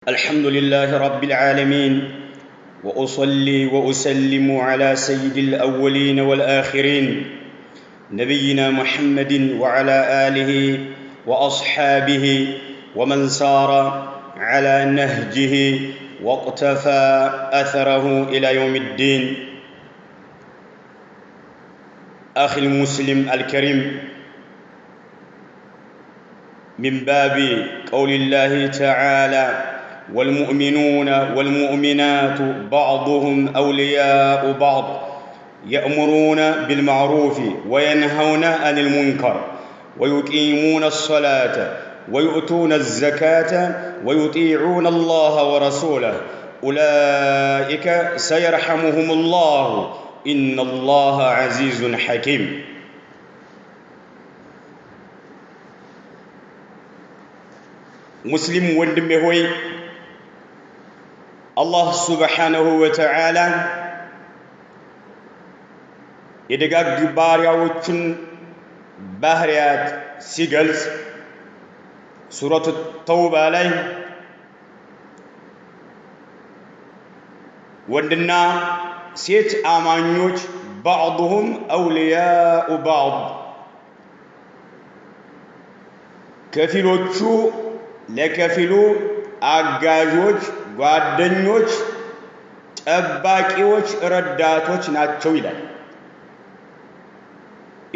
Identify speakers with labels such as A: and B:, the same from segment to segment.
A: الحمد لله رب العالمين وأصلي وأسلم على سيد الأولين والآخرين نبينا محمد وعلى آله وأصحابه ومن سار على نهجه واقتفى أثره إلى يوم الدين. أخي المسلم الكريم، من باب قول الله تعالى: والمؤمنون والمؤمنات بعضهم أولياء بعض يأمرون بالمعروف وينهون عن المنكر ويقيمون الصلاة ويؤتون الزكاة ويطيعون الله ورسوله أولئك سيرحمهم الله إن الله عزيز حكيم. مسلم وندمي هوي الله سبحانه وتعالى የደጋግ ባሪያዎቹን ባህሪያት ሲገልጽ ሱረቱ ተውባ ላይ ወንድና ሴት አማኞች بعضهم أولياء بعض ከፊሎቹ ለከፊሉ አጋዦች ጓደኞች ጠባቂዎች ረዳቶች ናቸው ይላል።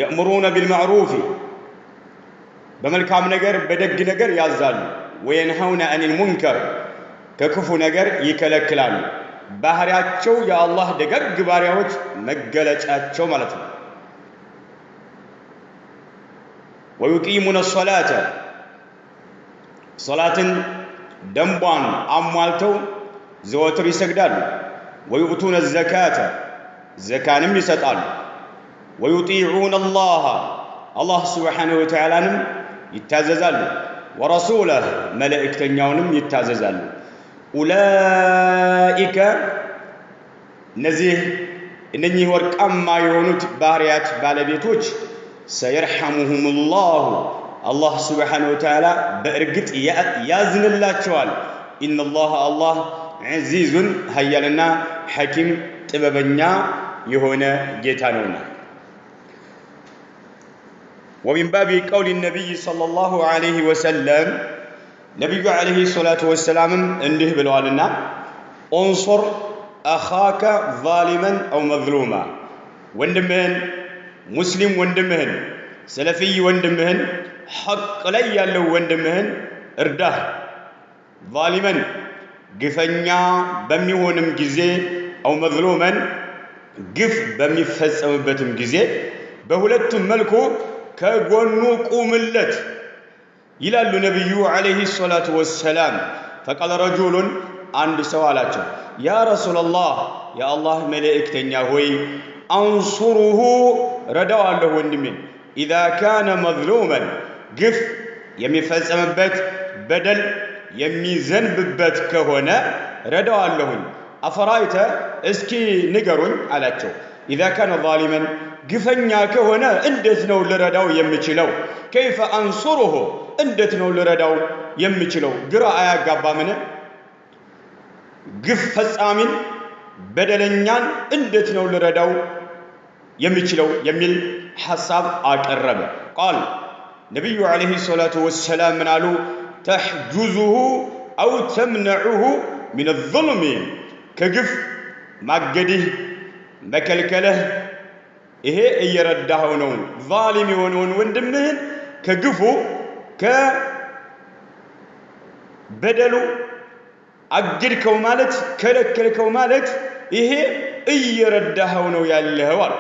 A: يأمرون بالمعروف በመልካም ነገር በደግ ነገር ያዛሉ وينهون عن المنكر ከክፉ ነገር ይከለክላሉ። ባህሪያቸው የአላህ ደጋግ ባሪያዎች መገለጫቸው ማለት ነው። ويقيمون الصلاة صلاةን ደንቧን አሟልተው ዘወትር ይሰግዳሉ። ويؤتون الزكاة ዘካንም ይሰጣሉ። ويطيعون الله سبحانه وتعالى يتاززال ورسوله ملائكتنياونم يتاززال. أولئك نزيه إنني ورقما يهونت باريات بالبيتوች سيرحمهم الله سبحانه وتعالى بأرقت يازن الله شوال إن الله عزيز هيالنا حكيم تببنيا يهونا جيتانونا. ومن باب قول النبي صلى الله عليه وسلم نبي عليه الصلاة والسلام انده بلوالنا: انصر أخاك ظالما أو مظلوما. وندمهن مسلم وندمهن سلفي وندمهن حق لي يالو وندمهن ارداه. ظالما قفنيا بميهونم جزي أو مظلوما قف بميفسم بتم جزي بهولتم ملكو كغنو قوملت إلى النبي عليه الصلاة والسلام. فقال رجل عند سوالاته: يا رسول الله يا الله ملائكتنيا هوي أنصره ردوا الله وندمين إذا كان مظلوما قف يمفزمبت بدل يميزنبت كهنا ردوا الله. أفرايت اسكي نقرون على تشو إذا كان ظالما قفنيا كهنا اندت نو لرداو يمچلو كيف انصره اندت نو لرداو يمچلو قراء يقابا منه قف فسامين بدلنيان اندت نو لرداو يمچلو يميل حساب اقرب. قال نبي عليه الصلاة والسلام من قالوا: تحجزه أو تمنعه من الظلم. كقف مقده مكلكله ይሄ እየረዳው ነው ዛሊም የሆነውን ወንድምህን ከግፉ ከበደሉ አግድከው ማለት ከለከልከው ማለት ይሄ እየረዳው ነው ያለው አለ።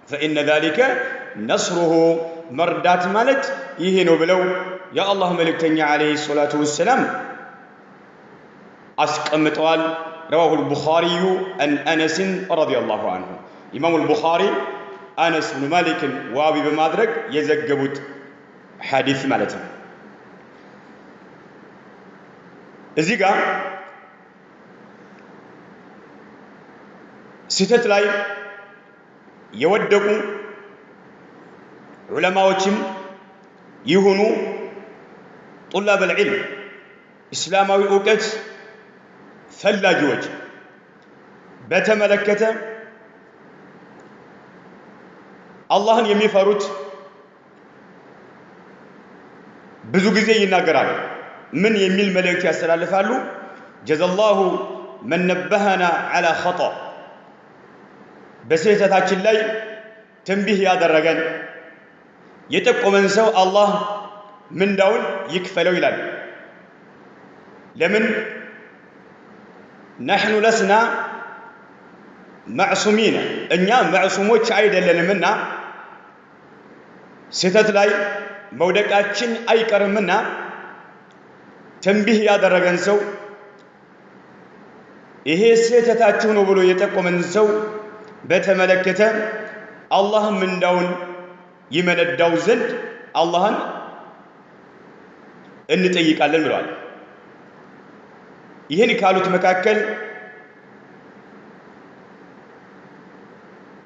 A: فإن ذلك نصره መርዳት ማለት ይሄ ነው ብለው የአላህ መልእክተኛ عليه الصلاة والسلام አስቀምጠዋል። رواه البخاري عن أنس رضي الله عنه. إمام البخاري أنس بن مالك وابي بمادرك يزقبت حديث مالته. إزيقا ستة لاي يودقوا علماء يهونوا طلاب العلم እስላማዊ ዕውቀት ፈላጊዎች በተመለከተ አላህን የሚፈሩት ብዙ ጊዜ ይናገራሉ። ምን የሚል መልእክት ያስተላልፋሉ? ጀዘላሁ መን ነበሀና ዐላ ኸጣ፣ በስህተታችን ላይ ተንቢህ ያደረገን የጠቆመን ሰው አላህ ምንዳውን ይክፈለው ይላል። ለምን ነሕኑ ለስና መዕሱሚነ፣ እኛ መዕሱሞች አይደለንምና ስህተት ላይ መውደቃችን አይቀርምና ተንቢህ ያደረገን ሰው ይሄ ስህተታችሁ ነው ብሎ የጠቆመን ሰው በተመለከተ አላህ ምንዳውን ይመነዳው ዘንድ አላህን እንጠይቃለን ብለዋል። ይህን ካሉት መካከል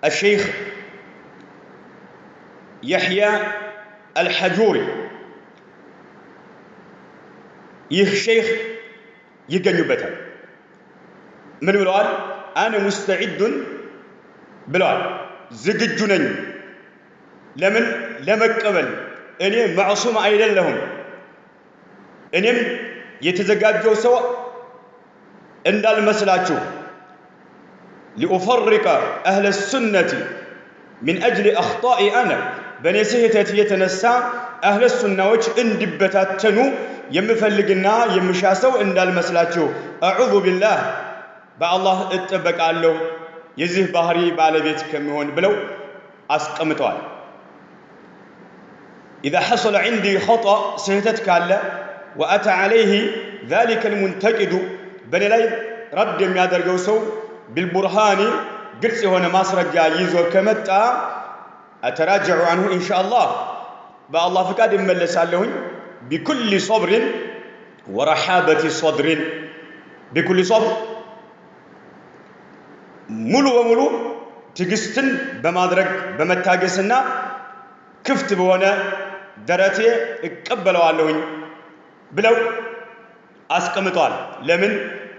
A: الشيخ يحيى الحجوري ይህ ሼክ ይገኙበታል። ምን ብለዋል? አነ ሙስተዒዱን ብለዋል። ዝግጁ ነኝ። ለምን? ለመቀበል። እኔ ማዕሱም አይደለሁም። እኔም የተዘጋጀው ሰው እንዳልመስላችሁ ሊኡፈርቀ አህለ ሱነቲ ሚን አጅሊ አኽጣኢ አነ፣ በእኔ ስህተት የተነሳ አህለ ሱናዎች እንዲበታተኑ የምፈልግና የምሻ ሰው እንዳልመስላችሁ አዑዙ ቢላህ፣ በአላህ እጠበቃለሁ የዚህ ባህሪ ባለቤት ከሚሆን ብለው አስቀምጠዋል። ኢዛ ሐሰለ ዐንዲ ኸጠእ፣ ስህተት ካለ ወአታ ዐለይህ ዛሊከ ልሙንተቂዱ፣ በእኔ ላይ ረድ የሚያደርገው ሰው ቢልቡርሃኒ፣ ግልጽ የሆነ ማስረጃ ይዞ ከመጣ አተራጀዑ አንሁ ኢንሻአላህ፣ በአላህ ፍቃድ እመለሳለሁኝ። ቢኩሊ ሶብሪን ወረሓበቲ ሶድሪን፣ ቢኩሊ ሶብር፣ ሙሉ በሙሉ ትዕግስትን በማድረግ በመታገስና ክፍት በሆነ ደረቴ እቀበለዋለሁኝ ብለው አስቀምጠዋል። ለምን?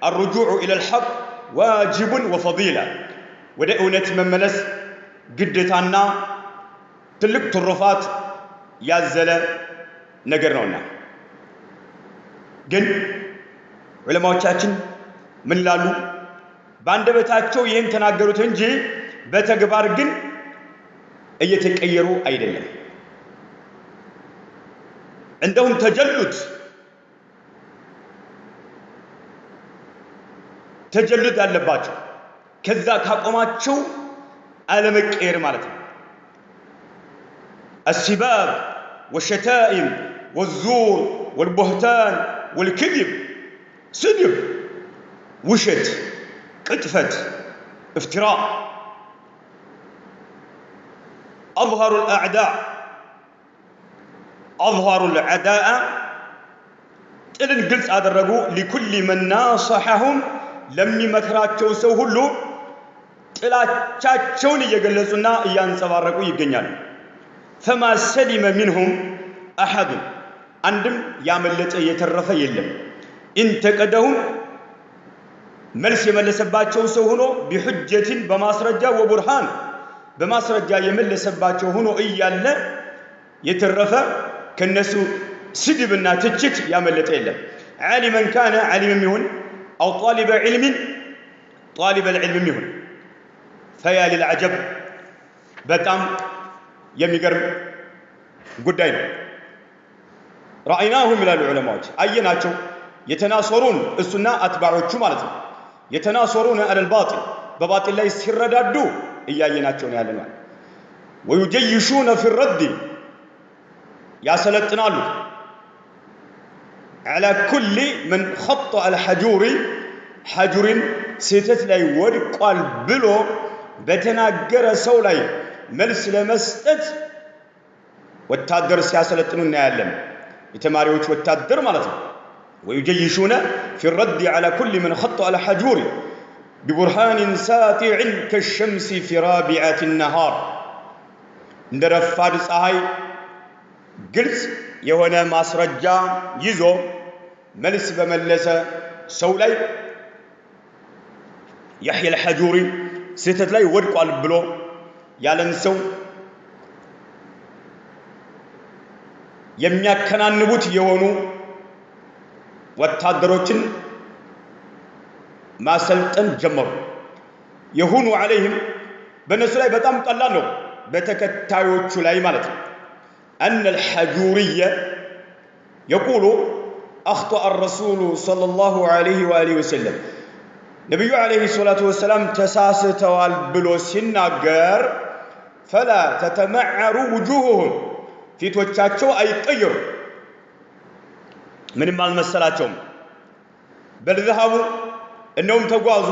A: አርጁዑ ኢለል ሐቅ ዋጅቡን ወፈዲላ፣ ወደ እውነት መመለስ ግዴታና ትልቅ ትሩፋት ያዘለ ነገር ነውና። ግን ዑለማዎቻችን ምን ላሉ? በአንደበታቸው ይህን ተናገሩት እንጂ በተግባር ግን እየተቀየሩ አይደለም። እንደውም ተጀሉድ አለባቸው። ከዛ ካቆማቸው አለመቀየር ማለት ነው። السباب والشتائم والزور والبهتان والكذب، سدب، وشت، قطفت، افتراء، أظهر الأعداء إذن قلت أدرقوا لكل من ناصحهم لم يمكراቸው ሰው ሁሉ ጥላቻቸውን እየገለጹና እያንጸባረቁ ይገኛሉ። فما سلم منهم أحد، عندهم ያመለጠ የተረፈ የለም። انتقدهم መልስ የመለሰባቸው ሰው ሆኖ بحجة በማስረጃ وبرهان በማስረጃ የመለሰባቸው ሆኖ እያለ የተረፈ ከነሱ ስድብና ትችት ያመለጠ የለም። ዓሊመን ካነ ዓሊም ይሁን أو طالب العلم يهون، فيا للعجب، በጣም የሚገርም ጉዳይ ነው። رأيناهم ይላሉ ዑለማዎች፣ አየናቸው። የተናሶሩን እሱና አትባዖቹ ማለት ነው። የተናሶሩን على الباطل፣ በባጢል ላይ ሲረዳዱ እያየናቸው ነው ያለነው። ويجيشون في الرد، ያሰለጥናሉ على كل من خطأ الحجوري، حجورين ستت لاي ودقال بلو بتناجر ሰው ላይ መልስ ለመስጠት ወታደር ሲያሰለጥኑ እናያለን። የተማሪዎች ወታደር ማለት ነው። ويجيشون في الرد على كل من خطأ الحجوري ببرهان ساطع كالشمس في رابعة النهار، እንደረፋድ ፀሐይ ግልጽ የሆነ ማስረጃ ይዞ መልስ በመለሰ ሰው ላይ ያህያ አልሐጁሪ ስህተት ላይ ወድቋል ብሎ ያለን ሰው የሚያከናንቡት የሆኑ ወታደሮችን ማሰልጠን ጀመሩ። የሁኑ عليهم በነሱ ላይ በጣም ቀላል ነው በተከታዮቹ ላይ ማለት ነው። أن الحجورية يقول أخطأ الرسول صلى الله عليه وآله وسلم نبي عليه الصلاة والسلام تساستوال بلو سناغر فلا تتمعر وجوههم في توجهاتشو أي طير من المسلاتهم بل ذهبوا أنهم تጓዙ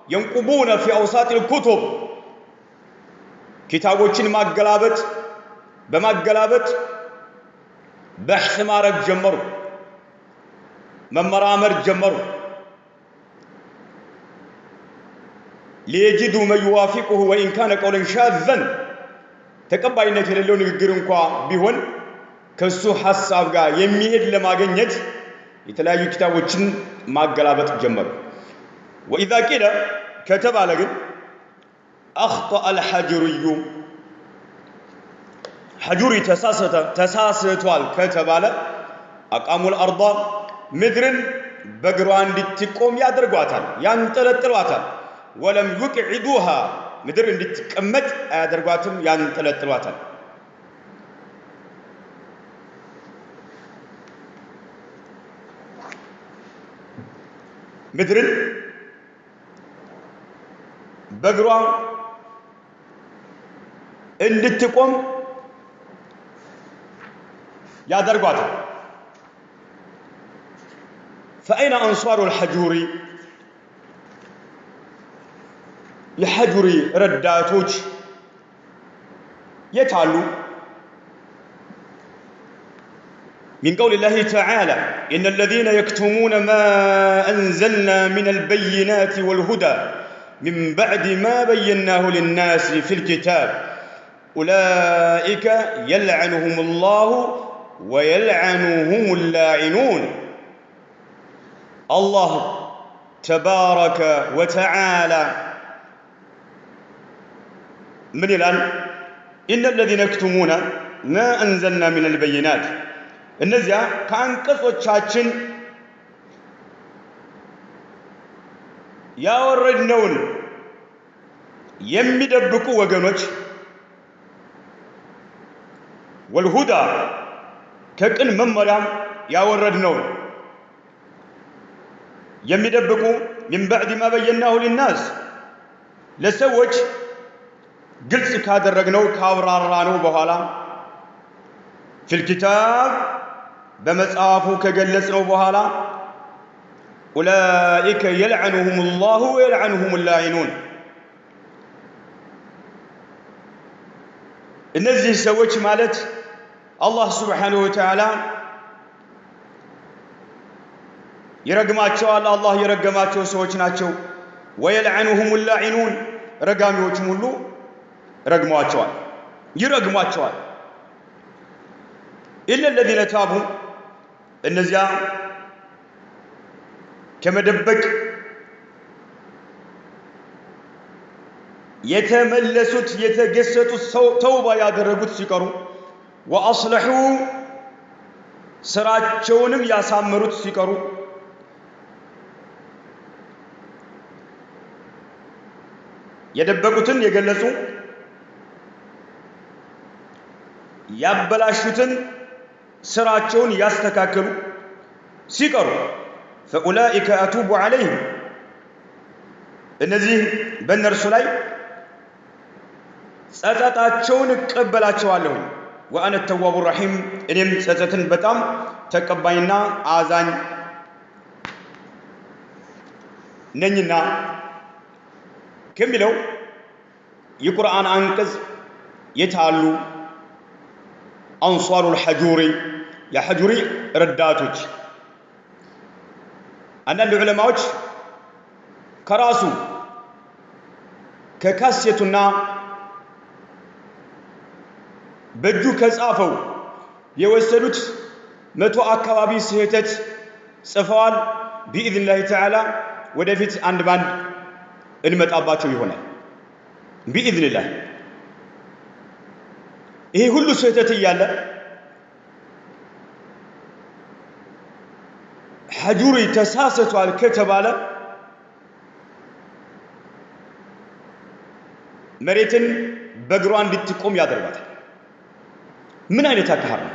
A: ينقبون في أوساط الكتب كتابوችን ማገላበጥ በማገላበጥ بحث ማድረግ ጀመሩ መመራመር ጀመሩ ليجدوا ما يوافقه وإن كان قولا شاذا ተቀባይነት የሌለው ንግግር እንኳን ቢሆን ከሱ ሐሳብ ጋር የሚሄድ ለማግኘት የተለያዩ ኪታቦችን ማገላበጥ ጀመሩ። وإذا قيل كتب على أخطأ الحجري حجري تساستوال كتب على أقاموا الأرض مدرن بقروان لتقوم يادرقواتال يانتلتلواتال ولم يقعدوها مدرن لتقمت يادرقواتم يانتلتلواتال مدرن بقروان እንድትቆም ያደርጓታል። فأين أنصار الحجوري الحجوري رداتوج يتعلو من قول الله تعالى إن الذين يكتمون ما أنزلنا من البينات والهدى من بعد ما بيناه للناس في الكتاب أولئك يلعنهم الله ويلعنهم اللاعنون. الله تبارك وتعالى من الآن إن الذين يكتمون ما أنزلنا من البينات النزيا كان قصة شاتشن يا وردنون يمدبكوا وجنوش والهدى كأن ممرام يا وردنون يمدبكوا من بعد ما بيناه للناس لسوج قلت كادر رجنو كابرارانو بحالا في الكتاب بمصحفو كجلسنو بحالا أولئك يلعنهم الله ويلعنهم اللاعنون. እነዚህ ሰዎች ማለት አላህ Subhanahu Wa Ta'ala ይረግማቸዋል። አላህ የረገማቸው ሰዎች ናቸው። ويلعنهم اللاعنون ረጋሚዎችም ሁሉ ረግሟቸዋል ይረግሟቸዋል። إلا الذين تابوا እነዚያ ከመደበቅ የተመለሱት የተገሰጡት ተውባ ያደረጉት ሲቀሩ وأصلحوا ስራቸውንም ያሳመሩት ሲቀሩ የደበቁትን የገለጹ ያበላሹትን ስራቸውን ያስተካከሉ ሲቀሩ فأولئك أتوب عليهم እነዚህ በእነርሱ ላይ ጸጸታቸውን እቀበላቸዋለሁ وأنا التواب الرحيم እኔም ጸጸትን በጣም ተቀባይና አዛኝ ነኝና ከሚለው የቁርአን አንቀጽ የታሉ አንሷሩ الحجوري የሐጁሪ ረዳቶች አንዳንድ ዑለማዎች ከራሱ ከካሴቱና በእጁ ከጻፈው የወሰዱት 100 አካባቢ ስህተት ጽፈዋል بإذن الله تعالى ወደፊት አንድ ባንድ እንመጣባቸው ይሆናል بإذن الله ይሄ ሁሉ ስህተት እያለ ሐጁሪ ተሳስቷል ከተባለ መሬትን በእግሯ እንድትቆም ያደርጋታል ምን አይነት አካሄድ ነው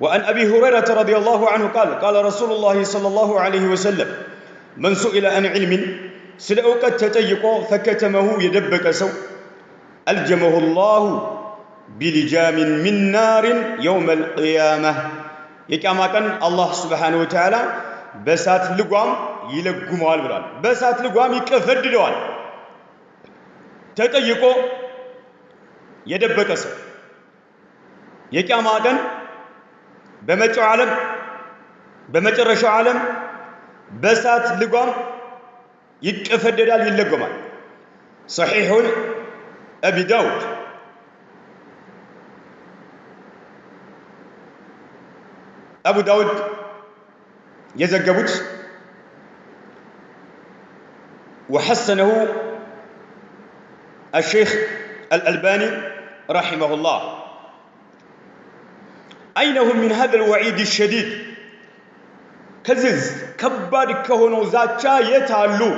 A: وعن أبي هريرة رضي الله عنه قال رسول الله صلى الله عليه وسلم من سئل عن علم سلأوقت تتيقو فكتمه يدبك سو ألجمه الله بلجام من نار يوم القيامة يكما كان الله سبحانه وتعالى بسات لقوام يلقموال بلال بسات لقوام يكفددوال تتيقو يدبك سو يكما كان بمجو عالم بمجرشو عالم بسات لقوام يكفددال يلقمال صحيح أبي داود أبو داود يزقبت وحسنه الشيخ الألباني رحمه الله أين هم من هذا الوعيد الشديد كزز كبار كهونو ذاتشا يتعلو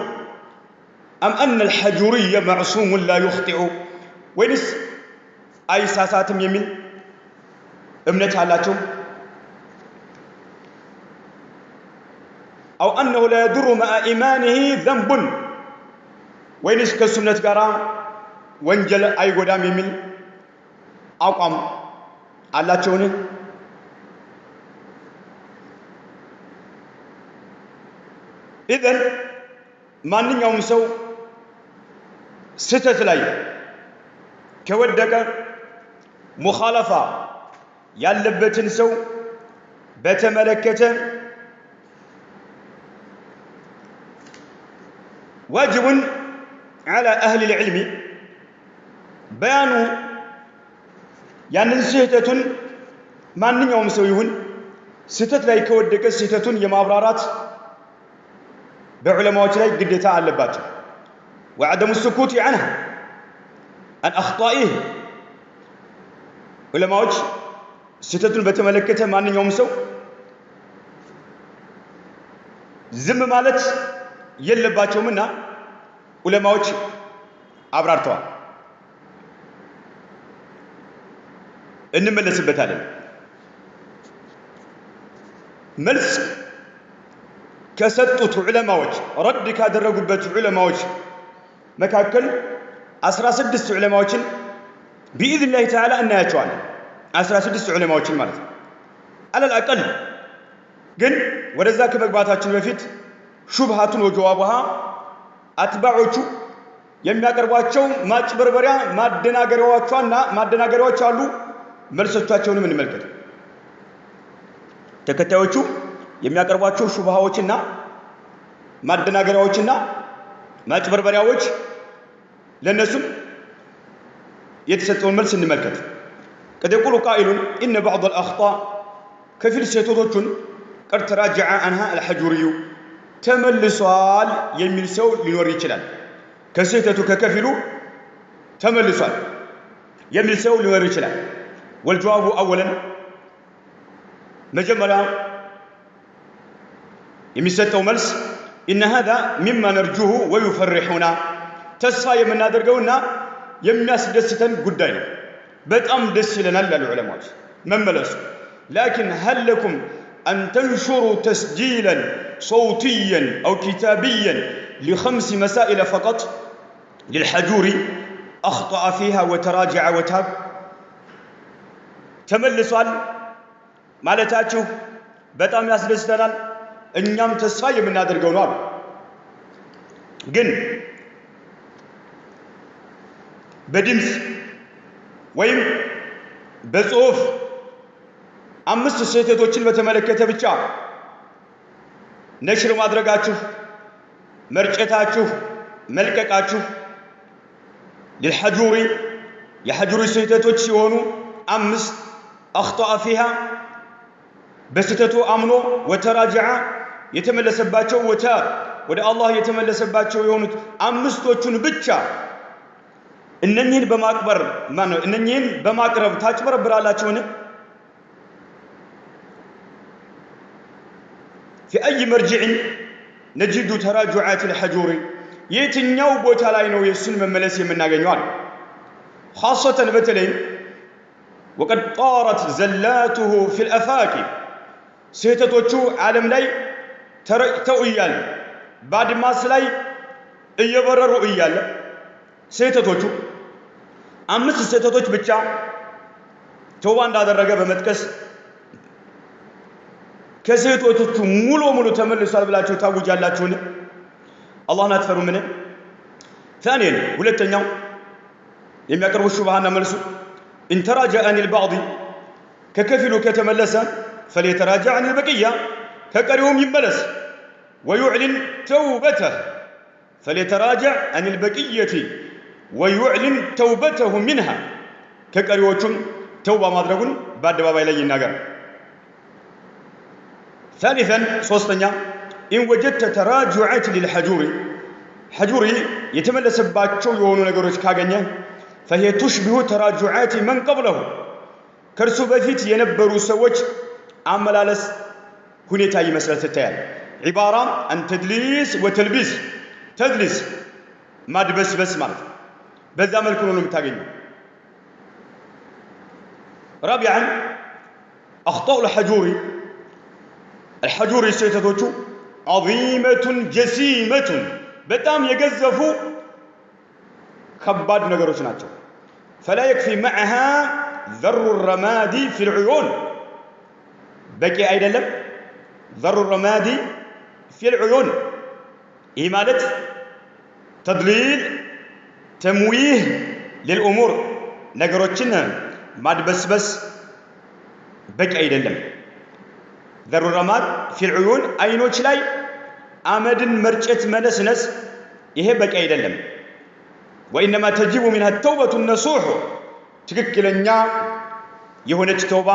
A: أم أن الحجوري معصوم لا يخطئ وينس أي ساساتم يمين امنت علاتهم أو أنه لا يضر مع إيمانه ذنب وينس كسنة قرا وانجل أي قدام يمين أقام علاتهم إذن ማንኛውም ሰው ስተት ላይ ከወደቀ ሙኻለፋ ያለበትን ሰው በተመለከተ واجب على أهل العلم بيان ያንን ስህተቱን ማንኛውም ሰው ይሁን ስተት ላይ ከወደቀ ስህተቱን የማብራራት بعلماء ላይ ግዴታ አለባቸው وعدم السكوت عنها عن أخطائه علماء ስተቱን በተመለከተ ማንኛውም ሰው ዝም ማለት የለባቸውምና ዑለማዎች አብራርተዋል እንመለስበታለን መልስ كسطت علماء رد كادرغوبت علماء مكاكل 16 علماء باذن الله تعالى ان ياچوال 16 علماء ማለት على الاقل ግን ወደዛ ከመግባታችን በፊት ሹብሃቱን ወጀዋቡሃ አትባዖቹ የሚያቀርቧቸው ማጭበርበሪያ ማደናገሪያዎች አሉ መልሶቻቸውንም እንመልከት ተከታዮቹ የሚያቀርቧቸው ሹብሃዎችና ማደናገሪያዎችና ማጭበርበሪያዎች ለነሱም የተሰጠውን መልስ እንመልከት قد يقول قائل ان بعض الاخطاء كفيل ستوتون قد تراجع عنها الحجوري تملسوال የሚል ሰው ሊኖር ይችላል ከስህተቱ ከከፊሉ ተመልሷል የሚል ሰው ሊኖር ይችላል والجواب اولا መጀመሪያ የሚሰጠው መልስ ان هذا مما نرجوه ويفرحنا ተስፋ የምናደርገውና የሚያስደስተን ጉዳይ ነው በጣም ደስ ይለናል ያሉ ዑለማዎች መመለሱ لكن هل لكم ان تنشروا تسجيلا صوتيا او كتابيا ل5 مسائل فقط للحجوري اخطا فيها وتراجع وتاب ተመልሷል ማለታችሁ በጣም ያስደስተናል እኛም ተስፋ የምናደርገው ነው ግን በድምጽ ወይም በጽሁፍ 5 ስህተቶችን በተመለከተ ብቻ ነሽር ማድረጋችሁ መርጨታችሁ መልቀቃችሁ للحجوري የሐጁሪ ስህተቶች ሲሆኑ 5 اخطا فيها በስተቱ አምኖ ወተራጀዐ የተመለሰባቸው ወደ አላህ የተመለሰባቸው የሆኑት አምስቶቹን ብቻ እነኚህን በማቅረብ ታጭበረብራላችሁን? في أي مرجع نجد تراجعات الحجوري የትኛው ቦታ ላይ ነው የሱን መመለስ የምናገኘው? خاصة በተለይ وقد طارت زلاته في الأفاق ስህተቶቹ ዓለም ላይ ተረጭተው እያለ በአድማስ ላይ እየበረሩ እያለ ስህተቶቹ 5 ስህተቶች ብቻ ተውባ እንዳደረገ በመጥቀስ ከስህተቶቹ ሙሉ ተመልሷል ብላችሁ ታውጃላችሁን? አላህን አትፈሩምን? ثانيا ሁለተኛው የሚያቀርቡ ሹብሃና መልሱ ان تراجع عن البعض ከከፊሉ ከተመለሰ فليتراجع عن البقيه ከቀሪውም ይመለስ ويعلن توبته فليتراجع عن البقيه ويعلن توبته منها ከቀሪዎቹም ተውባ ማድረጉን በአደባባይ ላይ ይናገር። ثالثا ሶስተኛ إن وجدت تراجعات للحجوري حجوري የተመለሰባቸው የሆኑ ነገሮች ካገኘ فهي تشبه تراجعات من قبله ከርሱ በፊት የነበሩ ሰዎች አመላለስ ሁኔታ ይመስላል ተታያል። عبارة عن تدليس وتلبيس تدليس ማድበስበስ ማለት በዛ መልኩ ነው የምታገኘው። رابعا أخطاء الحجوري ስህተቶቹ عظيمة جسيمة በጣም የገዘፉ ከባድ ነገሮች ናቸው። فلا يكفي معها ذر الرماد في العيون በቂ አይደለም ذر الرماد في العيون ይህ ማለት تضليل تمويه للأمور ነገሮችን ማድበስበስ በቂ አይደለም። ذر الرماد في العيون አይኖች ላይ አመድን መርጨት መነስነስ ይሄ በቂ አይደለም። وإنما تجب منها التوبة النصوح ትክክለኛ የሆነች ተውባ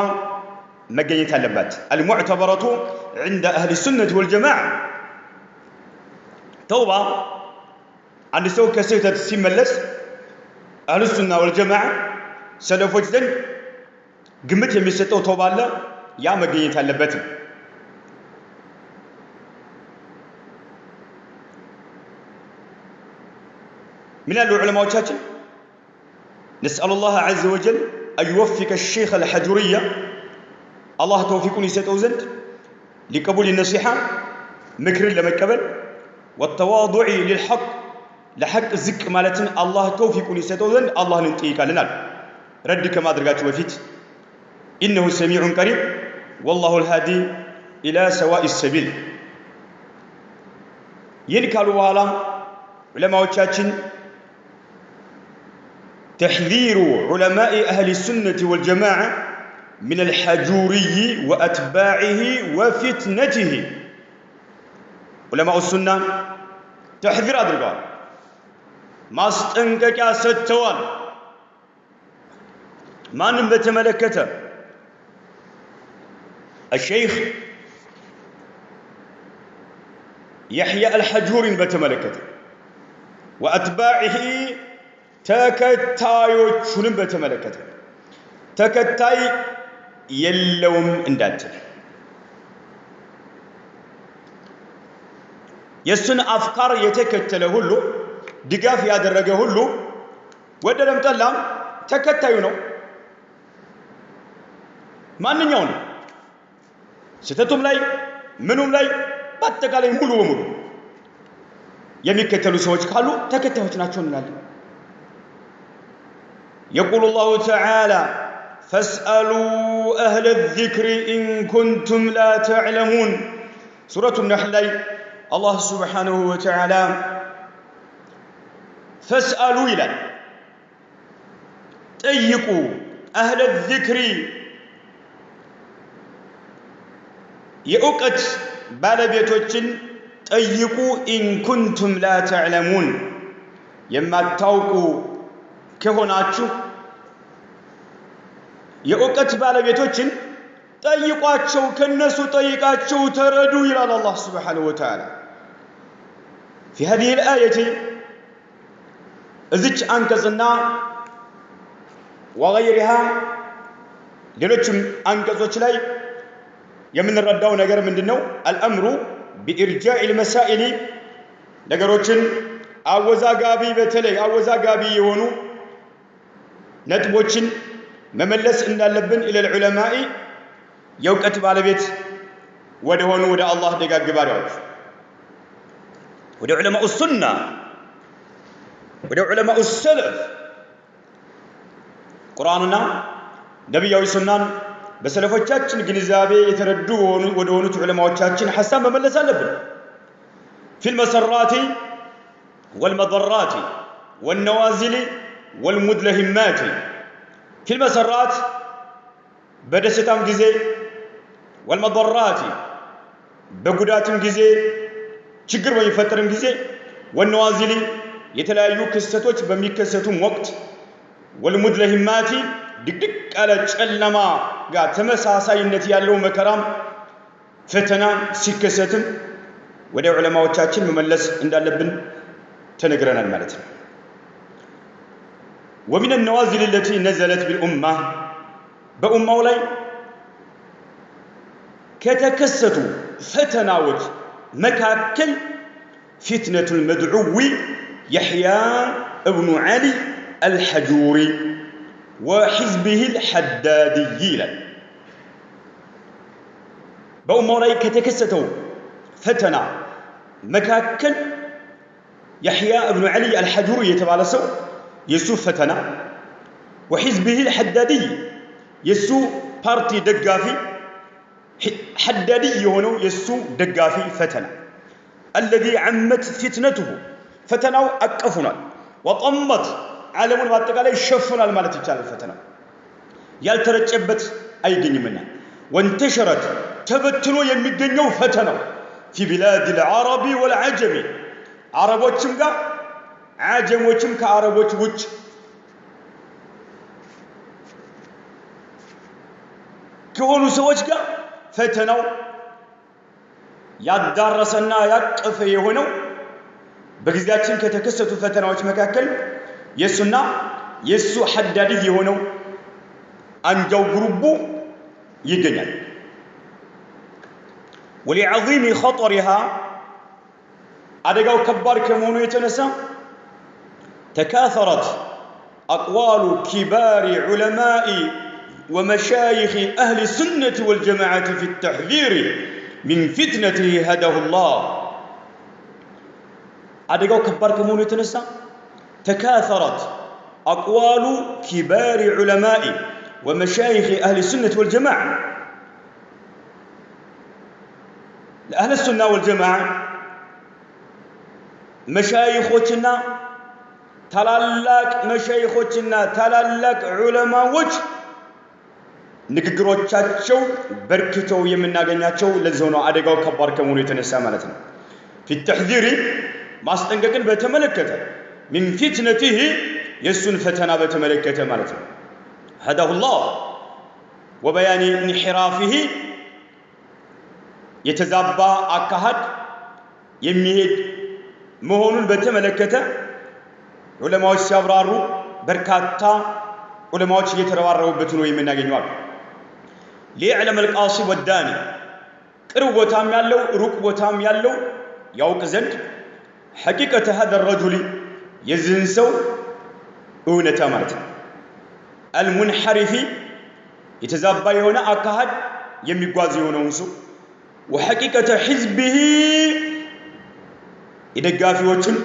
A: መገኘት አለባት። المعتبرة عند أهل السنة والجماعة ተውባ አንድ ሰው ከስህተት ሲመለስ أهل السنة والجماعة ሰለፎች ዘንድ ግምት የሚሰጠው ተውባ አለ ያ መገኘት አለበት። من العلماء نسأل الله عز وجل أن يوفق الشيخ الحجورية الله توفيقون يسيطو زند لقبول النصيحة مكر لمكبل والتواضع للحق لحق الزك مالتن الله توفيقون يسيطو زند الله ننتهيك لنا رد كما درقات وفيت إنه سميع قريب والله الهادي إلى سواء السبيل ينكالوا على علماء تحذير علماء أهل السنة والجماعة من الحجوري وأتباعه وفتنته علماء السنة تحذير أدرقال ما استنكك ستوال ما نمت ملكته الشيخ يحيى الحجوري بتملكته وأتباعه ተከታዮቹንም በተመለከተ ተከታይ የለውም እንዳትል የሱን አፍካር የተከተለ ሁሉ ድጋፍ ያደረገ ሁሉ ወደደም ጠላም ተከታዩ ነው። ማንኛውም ስተቱም ላይ ምኑም ላይ በአጠቃላይ ሙሉ በሙሉ የሚከተሉ ሰዎች ካሉ ተከታዮች ናቸው እንላለን። يقول الله تعالى فاسألوا أهل الذكر إن كنتم لا تعلمون سورة النحل الله سبحانه وتعالى فاسألوا إلى تأيقوا أهل الذكر يأوقت بالبيتوچن تأيقوا إن كنتم لا تعلمون يما تاوقوا ከሆናችሁ የእውቀት ባለቤቶችን ጠይቋቸው ከነሱ ጠይቃቸው ተረዱ ይላል አላህ Subhanahu Wa Ta'ala في هذه الآية እዚች አንቀጽና وغيرها ሌሎችም አንቀጾች ላይ የምንረዳው ነገር ምንድነው الأمر بإرجاء المسائل ነገሮችን አወዛጋቢ በተለይ አወዛጋቢ የሆኑ ነጥቦችን መመለስ እንዳለብን إلى العلماء የእውቀት ባለቤት ወደ ሆኑ ወደ አላህ ደጋግ ባሪያዎች ወደ ዑለማኡ ሱና ወደ ዑለማኡ ሰለፍ ቁርአንና ነብያዊ ሱናን በሰለፎቻችን ግንዛቤ የተረዱ ወደ ሆኑት ዑለማዎቻችን ሐሳብ መመለስ አለብን في المسرات والمضرات والنوازل والمدلهمات في المسرات بدستام ጊዜ والمضرات በጉዳትም ጊዜ ችግር በሚፈጠርም ጊዜ والنوازل የተለያዩ ክስተቶች በሚከሰቱም ወቅት والمدلهمات ድቅድቅ ያለ ጨለማ ጋር ተመሳሳይነት ያለው መከራም ፈተና ሲከሰትም ወደ ዑለማዎቻችን መመለስ እንዳለብን ተነግረናል ማለት ነው ومن النوازل التي نزلت بالأمة بأمة ላይ ከተከሰቱ ፈተናዎች መካከል فتنة المدعو يحيى ابن علي الحجوري وحزبه الحدادي بأمة ላይ ከተከሰተው ፈተና መካከል يحيى ابن علي الحجوري የተባለ ሰው የሱ ፈተና وحزبه الحدادي የሱ ፓርቲ ደጋፊ حدادي የሆነው የሱ ደጋፊ ፈተና الذي عمت فتنته ፈተናው አቀፉናል وطمت ዓለሙን በአጠቃላይ ሸፍኗል ማለት ይቻላል ፈተናው ያልተረጨበት አይገኝምና وانتشرت ተበትኖ የሚገኘው ፈተናው في بلاد العرب والعجم عربوችም ጋር عجمዎችም ከአረቦች ውጭ ከሆኑ ሰዎች ጋር ፈተናው ያዳረሰና ያቀፈ የሆነው በጊዜያችን ከተከሰቱ ፈተናዎች መካከል የሱና የሱ ሐዳዲ የሆነው አንጃው ግሩቡ ይገኛል ولعظيم خطرها አደጋው ከባድ ከመሆኑ የተነሳ تكاثرت أقوال كبار علماء ومشايخ أهل السنة والجماعة في التحذير من فتنته هداه الله أدقوا كبار كمون يتنسى تكاثرت أقوال كبار علماء ومشايخ أهل السنة والجماعة لأهل السنة والجماعة مشايخنا ታላላቅ መሸይኾችና ታላላቅ ዑለማዎች ንግግሮቻቸው በርክተው የምናገኛቸው ለዚህ ነው አደጋው ከባድ ከመሆኑ የተነሳ ማለት ነው في التحذير ማስጠንቀቅን በተመለከተ من فتنته የሱን ፈተና በተመለከተ ማለት ነው هداه الله وبيان انحرافه የተዛባ አካሃድ የሚሄድ መሆኑን በተመለከተ ዑለማዎች ሲያብራሩ በርካታ ዑለማዎች እየተረባረቡበት ነው የምናገኘው ليعلم القاصي والداني ቅርብ ቦታም ያለው ሩቅ ቦታም ያለው ያውቅ ዘንድ حقيقة هذا الرجل የዚህን ሰው እውነታ ማለት ነው المنحرف የተዛባ የሆነ አካሃድ የሚጓዝ የሆነውን ሰው وحقيقة حزبه የደጋፊዎችን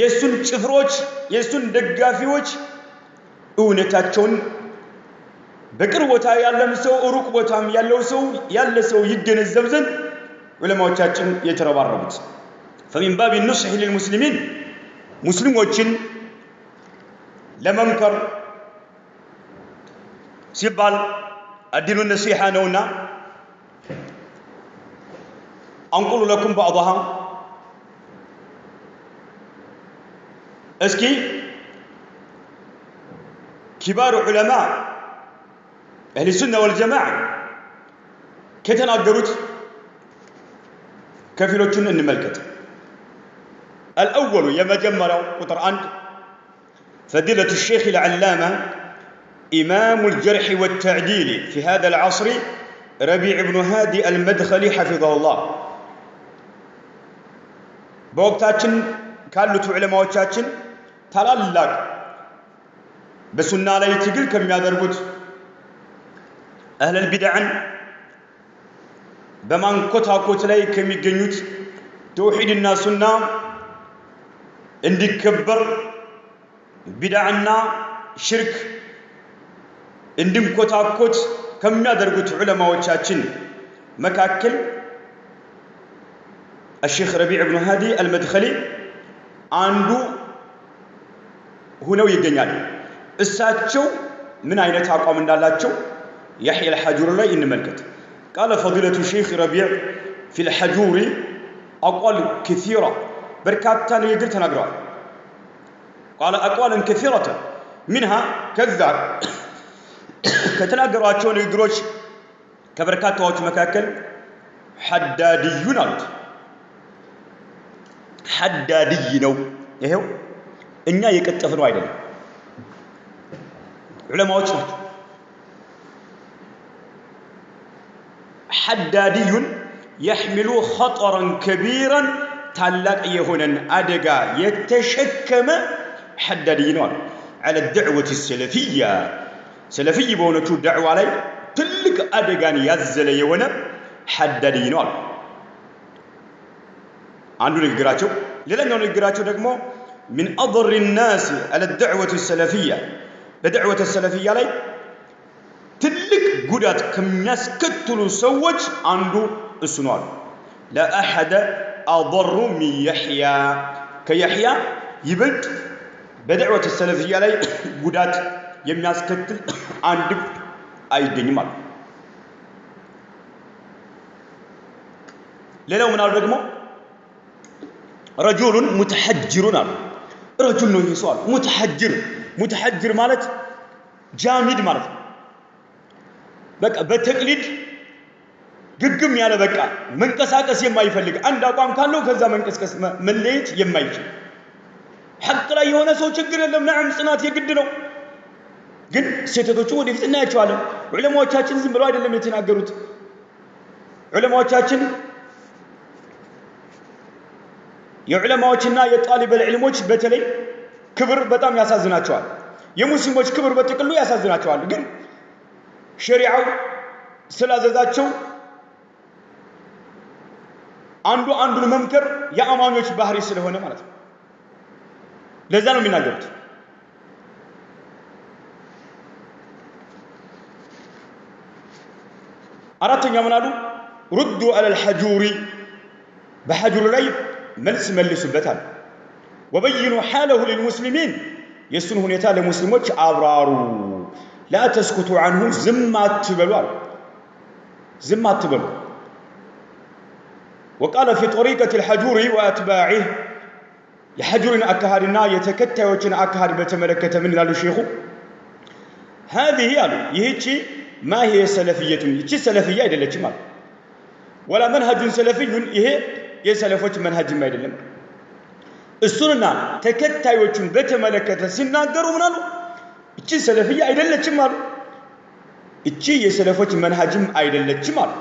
A: የሱን ጭፍሮች የሱን ደጋፊዎች እውነታቸውን በቅርብ ቦታ ያለም ሰው ሩቅ ቦታም ያለው ሰው ያለ ሰው ይገነዘብ ዘንድ ዑለማዎቻችን የተረባረቡት فمن باب النصح للمسلمين ሙስሊሞችን ለመምከር ሲባል الدين النصيحة ነውና أنقل لكم بعضها اسكي كبار علماء أهل السنة والجماعة كتناقرت كفيلوتشن الملكة الأول يمجمر قطر عند فضيلة الشيخ العلامة إمام الجرح والتعديل في هذا العصر ربيع بن هادي المدخلي حفظه الله بوقتاችን ካሉት ዑለማዎቻችን ታላላቅ በሱና ላይ ትግል ከሚያደርጉት አህለል ቢድዓን በማንኮታኮት ላይ ከሚገኙት ተውሂድና ሱና እንዲከበር ቢድዓና ሽርክ እንድንኮታኮት ከሚያደርጉት ዑለማዎቻችን መካከል الشيخ ربيع بن هادي المدخلي عنده هنا يجنيال الساتشو من أين تعقم دالاتشو يحيى الحجور لا ينملكت قال فضيلة الشيخ ربيع في الحجور أقوال كثيرة بركات يقدر تنقرأ قال أقوال كثيرة منها كذاب كتنقرأ شون يقروش كبركات واج مكاكل حداديون حدادي ነው ይሄው እኛ የቀጠፍነው አይደለም ዑለማዎች ናቸው حدادي يحمل خطرا كبيرا ታላቅ የሆነን አደጋ የተሸከመ حدادي ነው على الدعوة السلفية سلفي በሆነችው ዳዕዋ ላይ ትልቅ አደጋን ያዘለ የሆነ حدادي ነው عنده نقراته لأنه نقراته دقمو من أضر الناس على الدعوة السلفية بدعوة السلفية لي تلك قدات كم يسكتلوا سوج عنده السنوات لا أحد أضر من يحيى كيحيى يبد بدعوة السلفية لي قدات يم يسكتل عنده أي دنيمال لأنه من الرقمو رجل متحجر رجل يسوال متحجر مالت جامد مالت بقى بتقليد ግግም ያለ በቃ መንቀሳቀስ የማይፈልግ አንድ አቋም ካለው ከዛ መንቀሳቀስ መለየት የማይችል ሐቅ ላይ የሆነ ሰው ችግር የለም ነዓም ጽናት የግድ ነው ግን ሴተቶቹ ወደፊት እናያቸዋለን ዑለማዎቻችን ዝም ብለው አይደለም የተናገሩት ዑለማዎቻችን የዑለማዎችና የጣሊብ العلሞች በተለይ ክብር በጣም ያሳዝናቸዋል የሙስሊሞች ክብር በጥቅሉ ያሳዝናቸዋል ግን ሸሪዓው ስላዘዛቸው አንዱን መምከር የአማኞች ባህሪ ስለሆነ ማለት ነው ለዛ ነው የሚናገሩት አራተኛ ምን አሉ ردوا على الحجور بحجر ላይ መልስ መልሱበታል وبينوا حاله للمسلمين يسن ሁኔታ ለሙስሊሞች አብራሩ لا تسكتوا عنه ዝም አትበሉ وقال في طريقة الحجور وأتباعه يحجر أكهارنا يتكتاوچن أكهار بتملكة من لالو شيخو هذه يهيتشي ما هي سلفية يهيتشي سلفية አይደለችም ማለት ولا منهج سلفي ይሄ የሰለፎች መንሃጅ አይደለም እሱንና ተከታዮቹን በተመለከተ ሲናገሩ ምናሉ እቺ ሰለፊያ አይደለችም አሉ እቺ የሰለፎች መንሃጅም አይደለችም አሉ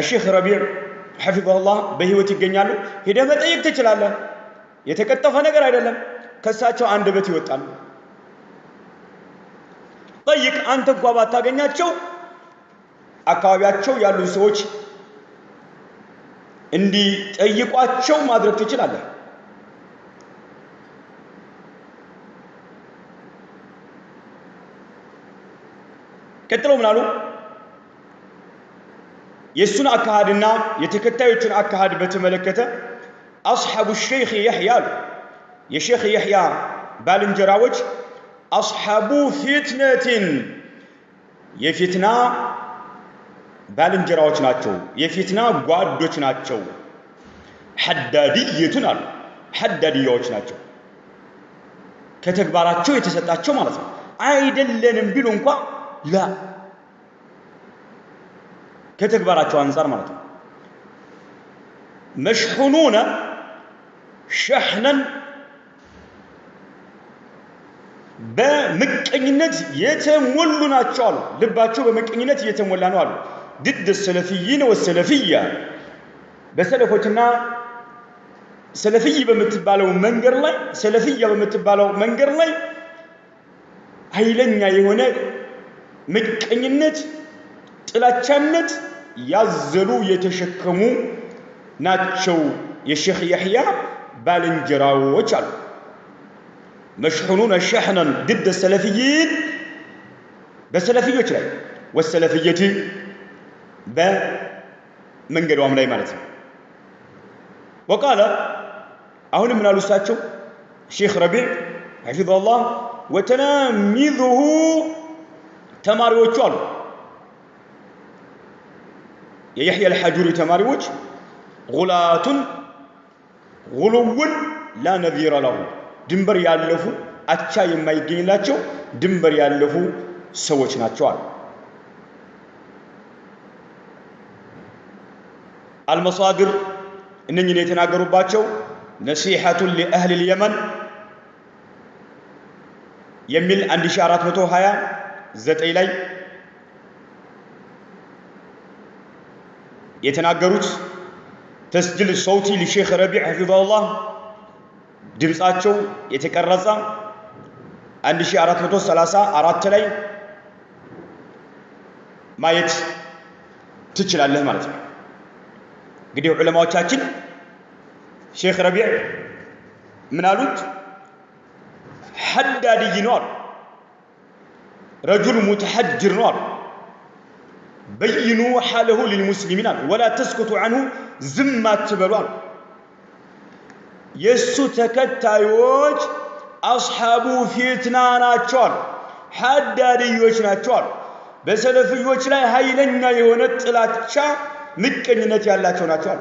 A: الشيخ ربيع حفظه الله በህይወት ይገኛሉ ሄደ መጠየቅ ትችላለህ የተከተፈ ነገር አይደለም ከሳቸው አንደበት ይወጣል ጠይቅ አንተ እንኳን ባታገኛቸው አካባቢያቸው ያሉ ሰዎች እንዲ ጠይቋቸው ማድረግ ትችላለህ ከተለው ምናሉ የሱን አካሃድና የተከታዮቹን አካሃድ በተመለከተ አስሐቡ الشيخ يحيى የሼክ ይህያ ባልንጀራዎች አስሐቡ ፊትነቲን የፊትና ባልንጀራዎች ናቸው የፊትና ጓዶች ናቸው ሐዳዲየቱን አሉ ሐዳዲያዎች ናቸው ከተግባራቸው የተሰጣቸው ማለት ነው አይደለንም ቢሉ እንኳን لا ከተግባራቸው አንፃር ማለት ነው مشحونون شحنا በምቀኝነት የተሞሉ ናቸው አሉ ልባቸው በምቀኝነት የተሞላ ነው አሉ ضد السلفيين والسلفيه በሰለፎችና ሰለፊይ በምትባለው መንገር ላይ ሰለፊያ በምትባለው መንገር ላይ ኃይለኛ የሆነ ምቀኝነት ጥላቻነት ያዘሉ የተሸከሙ ናቸው የሼኽ ያህያ ባልንጀራዎች አሉ مشحونون شحنا ضد السلفيين በሰለፊዮች ላይ والسلفيه በመንገዷም ላይ ማለት ነው وقال አሁን ምን አሉ እሳቸው ሼኽ ረቢዕ حفظه الله وتلاميذه ተማሪዎቹ አሉ የያህያ አልሐጁሪ ተማሪዎች غلاة غلو لا نذير له ድንበር ያለፉ አቻ የማይገኝላቸው ድንበር ያለፉ ሰዎች ናቸው አሉ المصادر እነኚህ የተናገሩባቸው نصيحة لأهل اليمن የሚል 1429 ላይ የተናገሩት تسجيل الصوتي للشيخ ربيع حفظه الله ድምጻቸው የተቀረጸ 1434 ላይ ማየት ትችላለህ ማለት ነው እንግዲህ ዑለማዎቻችን ሼኽ ረቢዕ ምን አሉት ሐዳድይ ነው رجل متحجر ነው بينوا حاله للمسلمين ولا تسكتوا عنه ዝም አትበሉ የሱ ተከታዮች አስሐቡ ፊትና ናቸው ሐዳድዮች ናቸው በሰለፊዮች ላይ ኃይለኛ የሆነ ጥላቻ ምቀኝነት ያላቸው ናቸው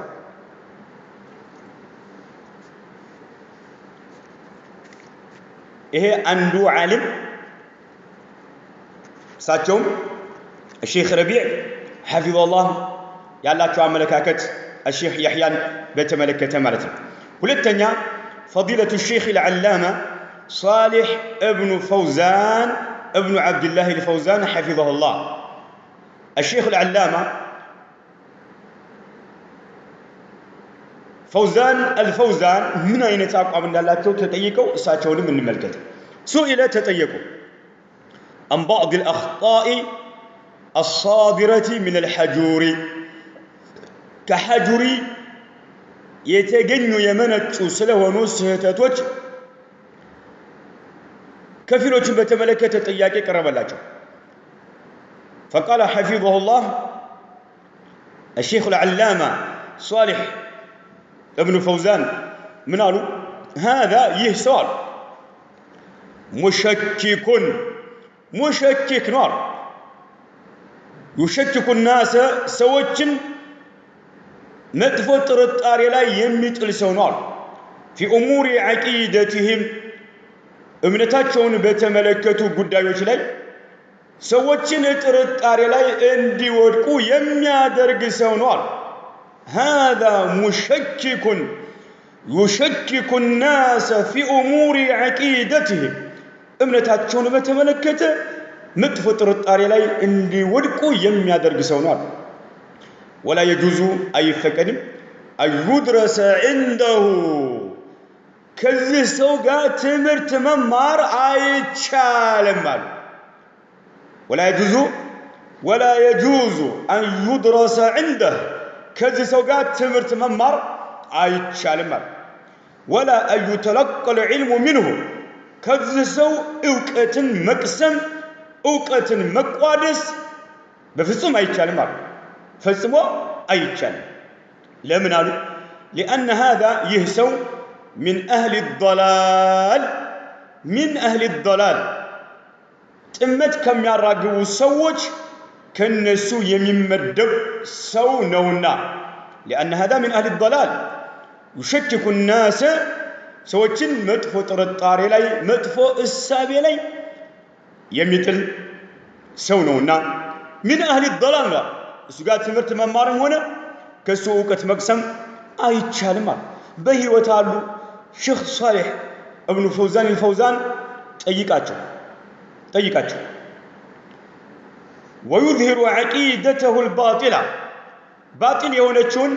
A: ይሄ አንዱ ዓሊም እሳቸውም الشيخ ربيع حفظه الله ያላቸው አመለካከት الشيخ يحيى በተመለከተ ማለት ነው ሁለተኛ فضيلة الشيخ العلامة صالح ابن فوزان ابن عبد الله الفوزان حفظه الله الشيخ العلامة فوزان الفوزان من أين تقام من الله تتيقوا ساتشون من الملكة سئل تتيقوا عن بعض الأخطاء الصادرة من الحجور كحجري የተገኙ የመነጩ ስለሆኑ ስህተቶች ከፊሎችን በተመለከተ ጥያቄ ቀረበላቸው فقال حفظه الله الشيخ العلامة صالح ابن فوزان من قالوا هذا يهسال مشكك نار يشكك الناس سوچن مدفو ጥርጣሬ ላይ የሚጥል ሰው ነው في امور عقيدتهم እምነታቸውን በተመለከቱ ጉዳዮች ላይ ሰዎችን ጥርጣሬ ላይ እንዲወድቁ የሚያደርግ ሰው ነው هذا مشكك يشكك الناس في امور عقيدتهم እምነታቸውን በተመለከተ መጥፎ ጥርጣሬ ላይ እንዲወድቁ የሚያደርግ ሰው ነው ولا يجوز أي فكر أن يدرس عنده كذي سوغا تمرت ممار أي تشالمال ولا يجوز أن يدرس عنده كذي سوغا تمرت ممار أي تشالمال ولا أن يتلقى العلم منه كذي سو أوقات مقسم أوقات مقوادس بفصم أي تشالمال فسمو أيتشان لمن قالوا لأن هذا يهسو من أهل الضلال تمت كم يراقبوا سوج كنسو يممدب سو نونا لأن هذا من أهل الضلال يشكك الناس سوجن مدفو ترطاري لي مدفو السابي لي يميتل ሰው ነውና ሚን አህሊ ضلال ነው እሱ ጋር ትምህርት መማርም ሆነ ከሱ ዕውቀት መቅሰም አይቻልም ማለት በህይወት አሉ ሼኽ ሷሊህ ኢብኑ ፈውዛን الفوزان ጠይቃቸው ويظهر عقيدته الباطلة باطل የሆነችውን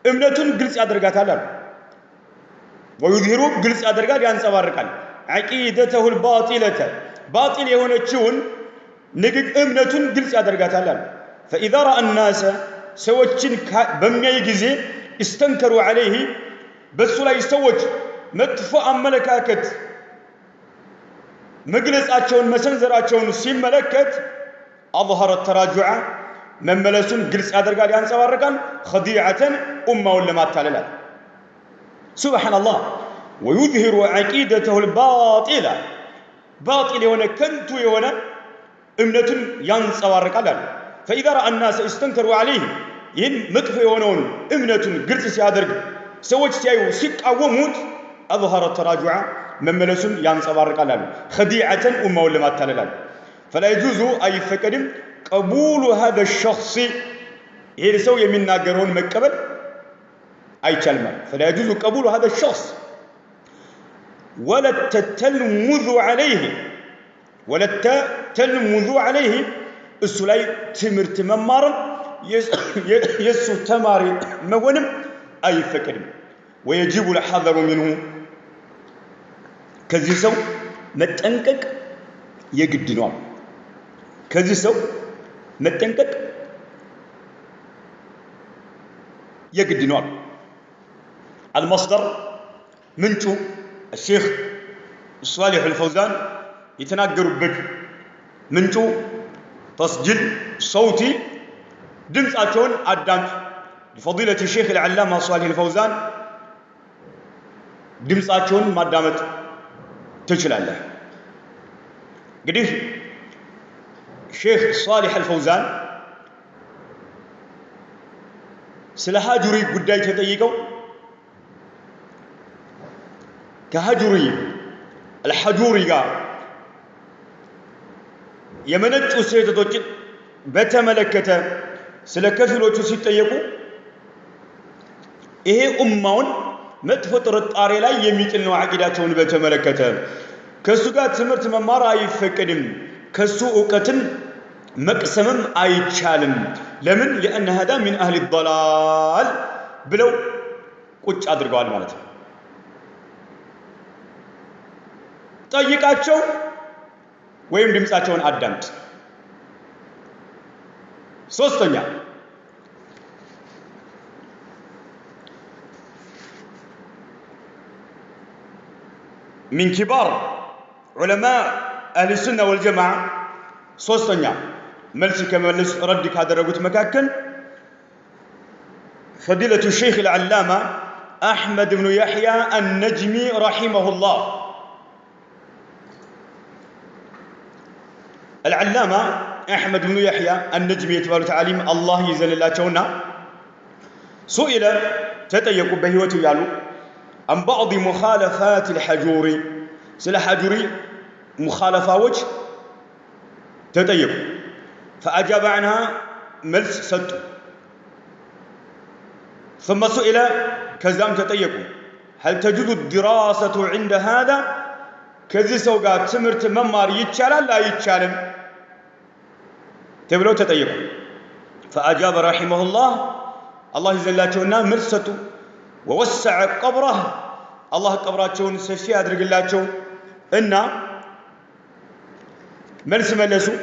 A: እምነቱን ግልጽ ያደርጋታል ويظهر ግልጽ ያደርጋል ያንጸባርቃል عقيدته الباطلة باطل የሆነችውን ንግግ እምነቱን ግልጽ ያደርጋታል فإذا رأى الناس ሰዎችን በሚያይ ጊዜ استنكروا عليه በሱ ላይ ሰዎች መጥፎ አመለካከት መግለጻቸውን መሰንዘራቸውን ሲመለከት أظهر التراجع መመለሱን ግልጽ ያደርጋል ያንጸባርቃል خديعة ኡማውን ለማታለል سبحان الله ويظهر عقيدته الباطلة باطل የሆነ ከንቱ የሆነ እምነቱን ያንጸባርቃል فإذا رأى الناس استنكروا عليه ይህን መጥፎ የሆነውን እምነቱን ግልጽ ሲያደርግ ሰዎች ሲያዩ ሲቃወሙት أظهر التراجع መመለሱን ያንጸባርቃል خديعة ኡማውን ለማታለል فلا يجوز أي فكرم قبول هذا الشخص ይሄ ሰው የሚናገረውን መቀበል አይቻልም فلا يجوز قبول هذا الشخص ولا التلمذ عليه እሱ ላይ ትምህርት መማርም የሱ ተማሪ መሆንም አይፈቀድም ويجب الحذر منه ከዚህ ሰው መጠንቀቅ የግድ ነው ከዚህ ሰው መጠንቀቅ የግድ ነው المصدر ምንጩ الشيخ صالح الفوزان የተናገሩበት ምንጩ تسجيل صوتي ድምጻቸውን አዳምጥ لفضيلة الشيخ العلامة صالح الفوزان ድምጻቸውን ማዳመጥ ትችላለህ እንግዲህ ሼኽ ሷሊህ አልፈውዛን ስለ ሀጁሪ ጉዳይ ተጠይቀው ከሀጁሪ አልሐጁሪ ጋር የመነጩ ስህተቶችን በተመለከተ ስለ ከፊሎቹ ሲጠየቁ ይሄ ኡማውን መጥፎ ጥርጣሬ ላይ የሚጥል ነው አቂዳቸውን በተመለከተ ከሱ ጋር ትምህርት መማር አይፈቀድም ከሱ ዕውቀትን መቅሰምም አይቻልም ለምን لأن هذا من أهل الضلال ብለው ቁጭ አድርገዋል ማለት ነው ጠይቃቸው ወይም ድምጻቸውን አዳምጥ ሶስተኛ من كبار علماء أهل السنة والجماعة صوستنيا ملسي كملس ردك هذا رقوت مكاكن فضيلة الشيخ العلامة أحمد بن يحيى النجمي رحمه الله العلامة أحمد بن يحيى النجمي يتبارك تعاليم الله يزل الله تونا سئل تتيقوا بهوته يالو عن بعض مخالفات الحجوري سلا حجوري مخالفة وجه تتيقوا فأجاب عنها ملس ست ثم سئل كزام تتيقوا هل تجد الدراسة عند هذا كذي سوقات سمرت ممار يتشالن لا يتشالن تبلو تتيقوا فأجاب رحمه الله الله يزلاته مرسته ووسع قبره الله قبراتهم سفي أدرك الله إن ملس ملسوا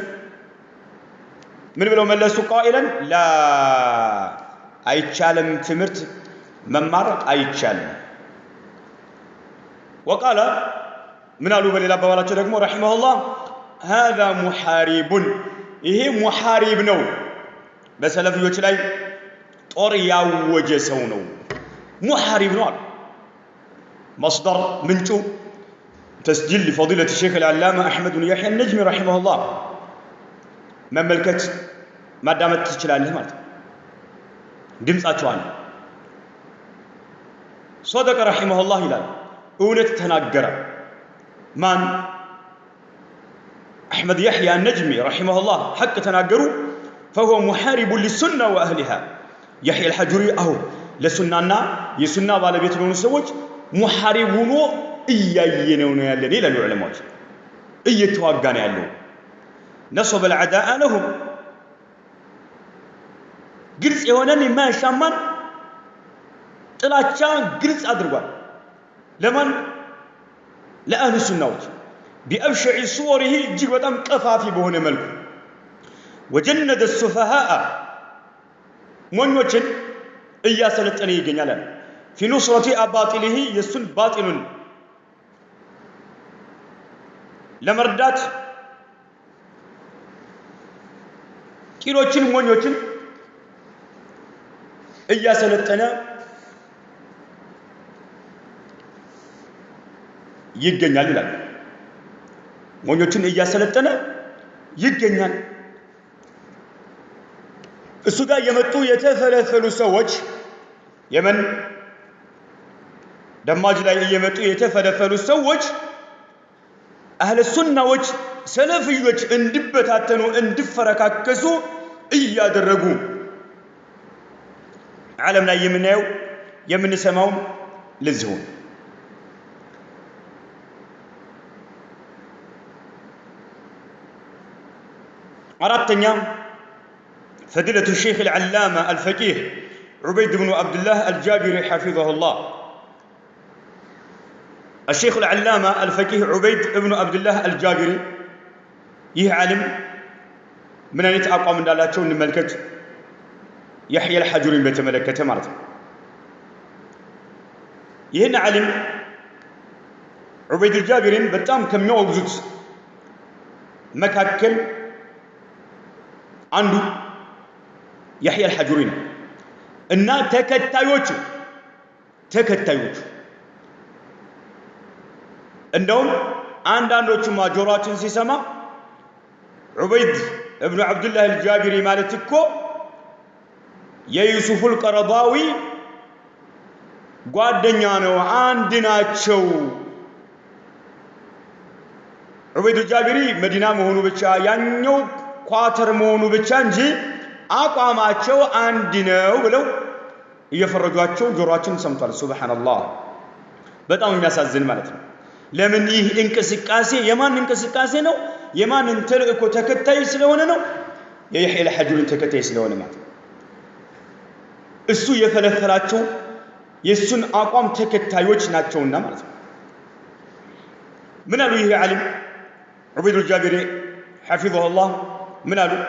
A: من بلو ملسوا قائلا لا أيتشالم تمرت ممر أيتشالم وقال من ألوب لله بوالات رحمه الله هذا محارب إيه محارب نو بس لفي وجهي طريا وجسونه محارب نوع مصدر منتو تسجيل لفضيلة الشيخ العلامة أحمد بن يحيى النجمي رحمه الله مملكة ما دامت تشلال مالت دمس أتوان صدق رحمه الله إلى أولت تناقر من أحمد يحيى النجمي رحمه الله حق تناقروا فهو محارب للسنة وأهلها يحيى الحجري أهو لسننا يسنة على بيت الونسوج محاربون إياينون يالني للعلماء إيتواقان يالو نصب العداء لهم قلت إيواناني ما شامان ጥላቻን ግልጽ አድርጓል ለማን ለአህሉ ሱናዎች بأبشع صوره እጅግ በጣም ቀፋፊ በሆነ መልኩ وجند السفهاء ሞኞችን እያሰለጠነ ይገኛል في نصرة أباطله የሱን ባጢሉን ለመርዳት ቂሎችን ሞኞችን እያሰለጠነ ይገኛል ይላል ሞኞችን እያሰለጠነ ይገኛል እሱ ጋር የመጡ የተፈለፈሉ ሰዎች የመን ደማጅ ላይ የመጡ የተፈለፈሉ ሰዎች አህለ ሱናዎች ሰለፊዮች እንዲበታተኑ እንዲፈረካከሱ እያደረጉ ዓለም ላይ የምናየው የምንሰማው ለዚሁ أردتني فضيلة الشيخ العلامة الفقيه عبيد بن عبد الله الجابري حفظه الله الشيخ العلامة الفقيه عبيد بن عبد الله الجابري يعلم من أن يتعقى من دالاتشون الملكة يحيى الحجري بتملكة مرة يهن علم عبيد الجابري بتام كم يوجد مكاكل عنده يحيى الحجري إن تكتايوش عندهم عندنا ماجورات سيسما عبيد ابن عبد الله الجابري مالتكو يا يوسف القرضاوي ጓደኛ ነው አንድናቸው عبيد الجابري مدينة መሆኑ ብቻ ያኛው ኳተር መሆኑ ብቻ እንጂ አቋማቸው አንድ ነው ብለው እየፈረጇቸው ጆሮአችን ሰምቷል ሱብሃንአላህ በጣም የሚያሳዝን ማለት ነው ለምን ይህ እንቅስቃሴ የማን እንቅስቃሴ ነው የማንን ተልእኮ ተከታይ ስለሆነ ነው የይህያ الحجري ተከታይ ስለሆነ ማለት እሱ የፈለፈላቸው የሱን አቋም ተከታዮች ናቸውና ማለት ነው ምን አሉ ይሄ ዓሊም عبيد الجابري حفظه الله من قالوا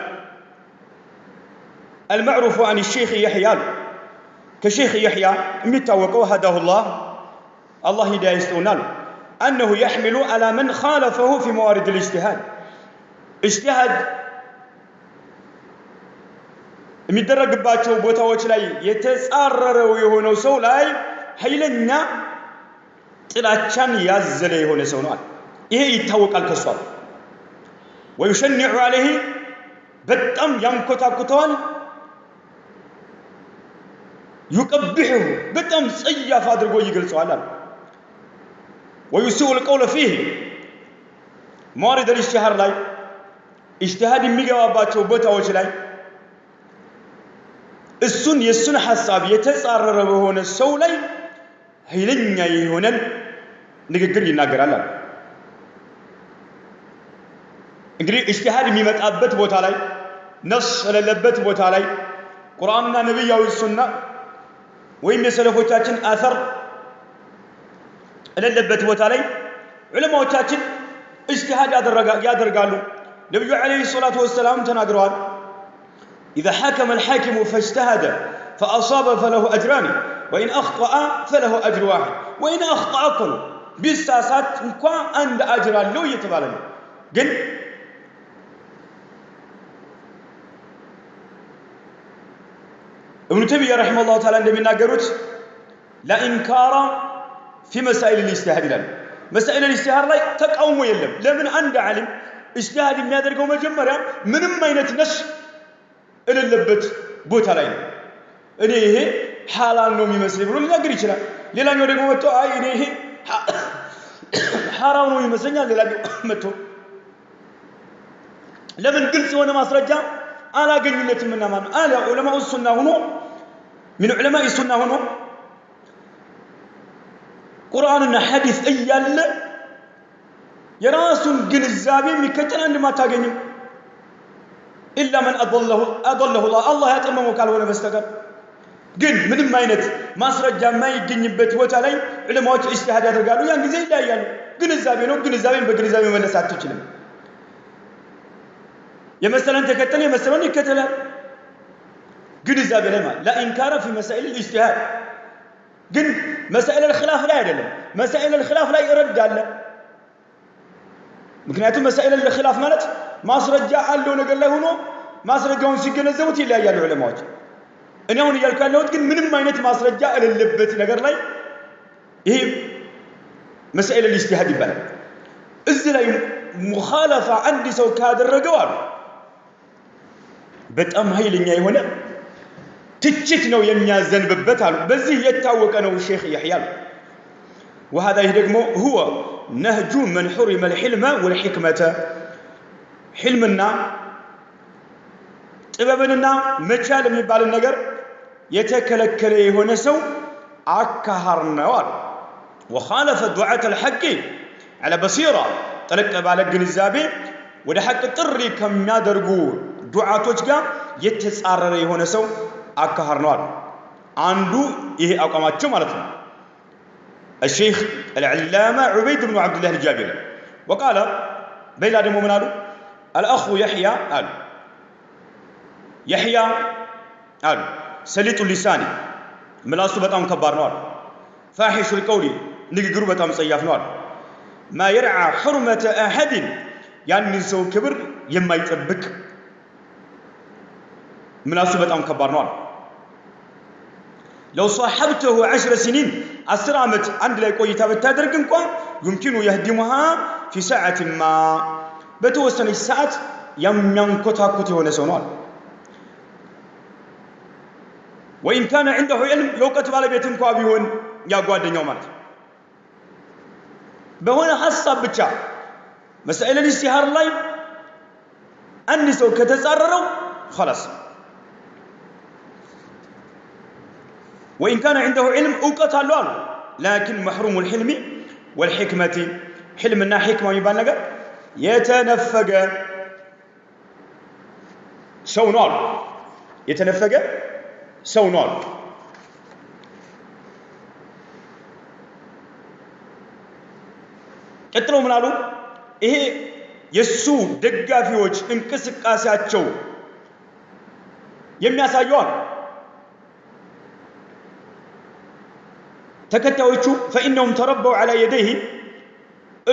A: المعروف عن الشيخ يحيى كشيخ يحيى متوقع هداه الله هدايه يستونال أنه يحمل على من خالفه في موارد الاجتهاد اجتهاد የሚደረግባቸው ቦታዎች ላይ የተጻረረው የሆነው ሰው ላይ ኃይለኛ ጥላቻን ያዘለ የሆነ ሰው ነው ይሄ ይታወቃል ከሷ ويشنع عليه በጣም ያንኮታኩተዋል يقبحه በጣም ጽያፍ አድርጎ ይገልጸዋል ويسوء القول فيه موارد الاجتهاد ላይ اجتهاد የሚገባባቸው ቦታዎች ላይ እሱን የሱን ሐሳብ የተጻረረ በሆነ ሰው ላይ ኃይለኛ የሆነ ንግግር ይናገራል እንግዲህ اجتهاد የሚመጣበት ቦታ ላይ ነስ ስለለበት ቦታ ላይ ቁርአንና ነብያዊ ሱና ወይም የሰለፎቻችን አثر ስለለበት ቦታ ላይ ዑለማዎቻችን اجتهاد ያደርጋሉ ነብዩ አለይሂ ሰላቱ ወሰለም ተናግረዋል إذا حكم الحاكم فاجتهد فأصاب فله أجران وإن أخطأ فله أجر واحد وإن أخطأ كله بالساسات እንኳን አንድ አጅር አለው እየተባለ ነው ግን ابن تيمية رحمه الله تعالى عندما يناقروا لا إنكار في مسائل الاجتهاد مسائل الاجتهاد لا تقاوموا يلم لمن عند علم اجتهاد የሚያደርገው መጀመሪያ ምንም አይነት ነስ እልልበት ቦታ ላይ ነው እኔ ይሄ ሐላል ነው የሚመስል ብሎ ሊናገር ይችላል ሌላኛው ደግሞ መጥቶ አይ እኔ ይሄ ሐራም ነው ይመስለኛል ሌላኛው መጥቶ ለምን ግልጽ የሆነ ማስረጃ አላገኙለትምና ማን አለ ዑለማው ሱና ሆኖ ምን ዑለማው ሱና ሆኖ ቁርአንና ሐዲስ እያለ የራሱን ግንዛቤ የሚከተል አንድም አታገኝም ኢላ ማን አضله الله ያጠመመው ካልሆነ በስተቀር ግን ምንም አይነት ማስረጃ የማይገኝበት ቦታ ላይ ዑለማዎች ኢጅቲሃድ ያደርጋሉ ያን ጊዜ ይለያያሉ ግንዛቤ ነው ግንዛቤን በግንዛቤ መመለስ አትችልም የመሰለን ተከተለ የመሰለን ይከተላል ግንዛቤ ላይ ማለት لا انكار في مسائل الاجتهاد ግን مسائل الخلاف ላይ አይደለም مسائل الخلاف ላይ ይረዳል ምክንያቱም مسائل الخلاف ማለት ማስረጃ አለው ነገር ላይ ሆኖ ማስረጃውን ሲገነዘቡት ይለያያሉ ዑለማዎች እኔ አሁን ያልካለሁት ግን ምንም አይነት ማስረጃ አለለበት ነገር ላይ ይሄ مسائل الاجتهاد ይባላል እዚህ ላይ ሙኻለፋ አንድ ሰው ካደረገው አሉ በጣም ኃይለኛ የሆነ ትችት ነው የሚያዘንብበት አሉ በዚህ የታወቀ ነው ሼክ ይህያ وهذا ደግሞ هو نهج من حرم الحلم والحكمة حلمنا ጥበብንና መቻል የሚባል ነገር የተከለከለ የሆነ ሰው አካሃር ነው አሉ وخالف دعاة الحق على بصيرة طلق ባለ ግንዛቤ ወደ ሐቅ ጥሪ ከሚያደርጉ ዱዓቶች ጋር የተጻረረ የሆነ ሰው አካሃር ነው አሉ አንዱ ይሄ አቋማቸው ማለት ነው الشيخ العلامة عبيد بن عبد الله الجابري وقال بيلا دمو منالو الأخ يحيى قال يحيى قال سليط اللسان ملاسو بتام كبار نوال فاحش القول نغغرو بتام صياف نوال ما يرعى حرمة أحد يعني سو كبر يما يطبق ملاسو بتام كبار نوال لو صاحبته 10 سنين 10 عامت عند لا ቆይታ በታደርግ እንኳን يمكن يهدمها في ساعة ما በተወሰነች ሰዓት የሚያንኮታኩት የሆነ ሰው ነው وإن كان عنده علم የውቀት ባለቤት እንኳን ቢሆን ያጓደኛው ማለት በሆነ ሐሳብ ብቻ مسائل الاجتهاد ላይ አንድ ሰው ከተጻረረው خلاص وإن كان عنده علم أوقات الله لكن محروم الحلم والحكمة حلمنا حكمة يبان لك يتنفق سونال يتنفق سونال قتلوا من قالوا إيه يسو دقافيوش انكسك قاسياتشو የሚያሳዩን ተከታዮቹ فإنهم تربوا على يديه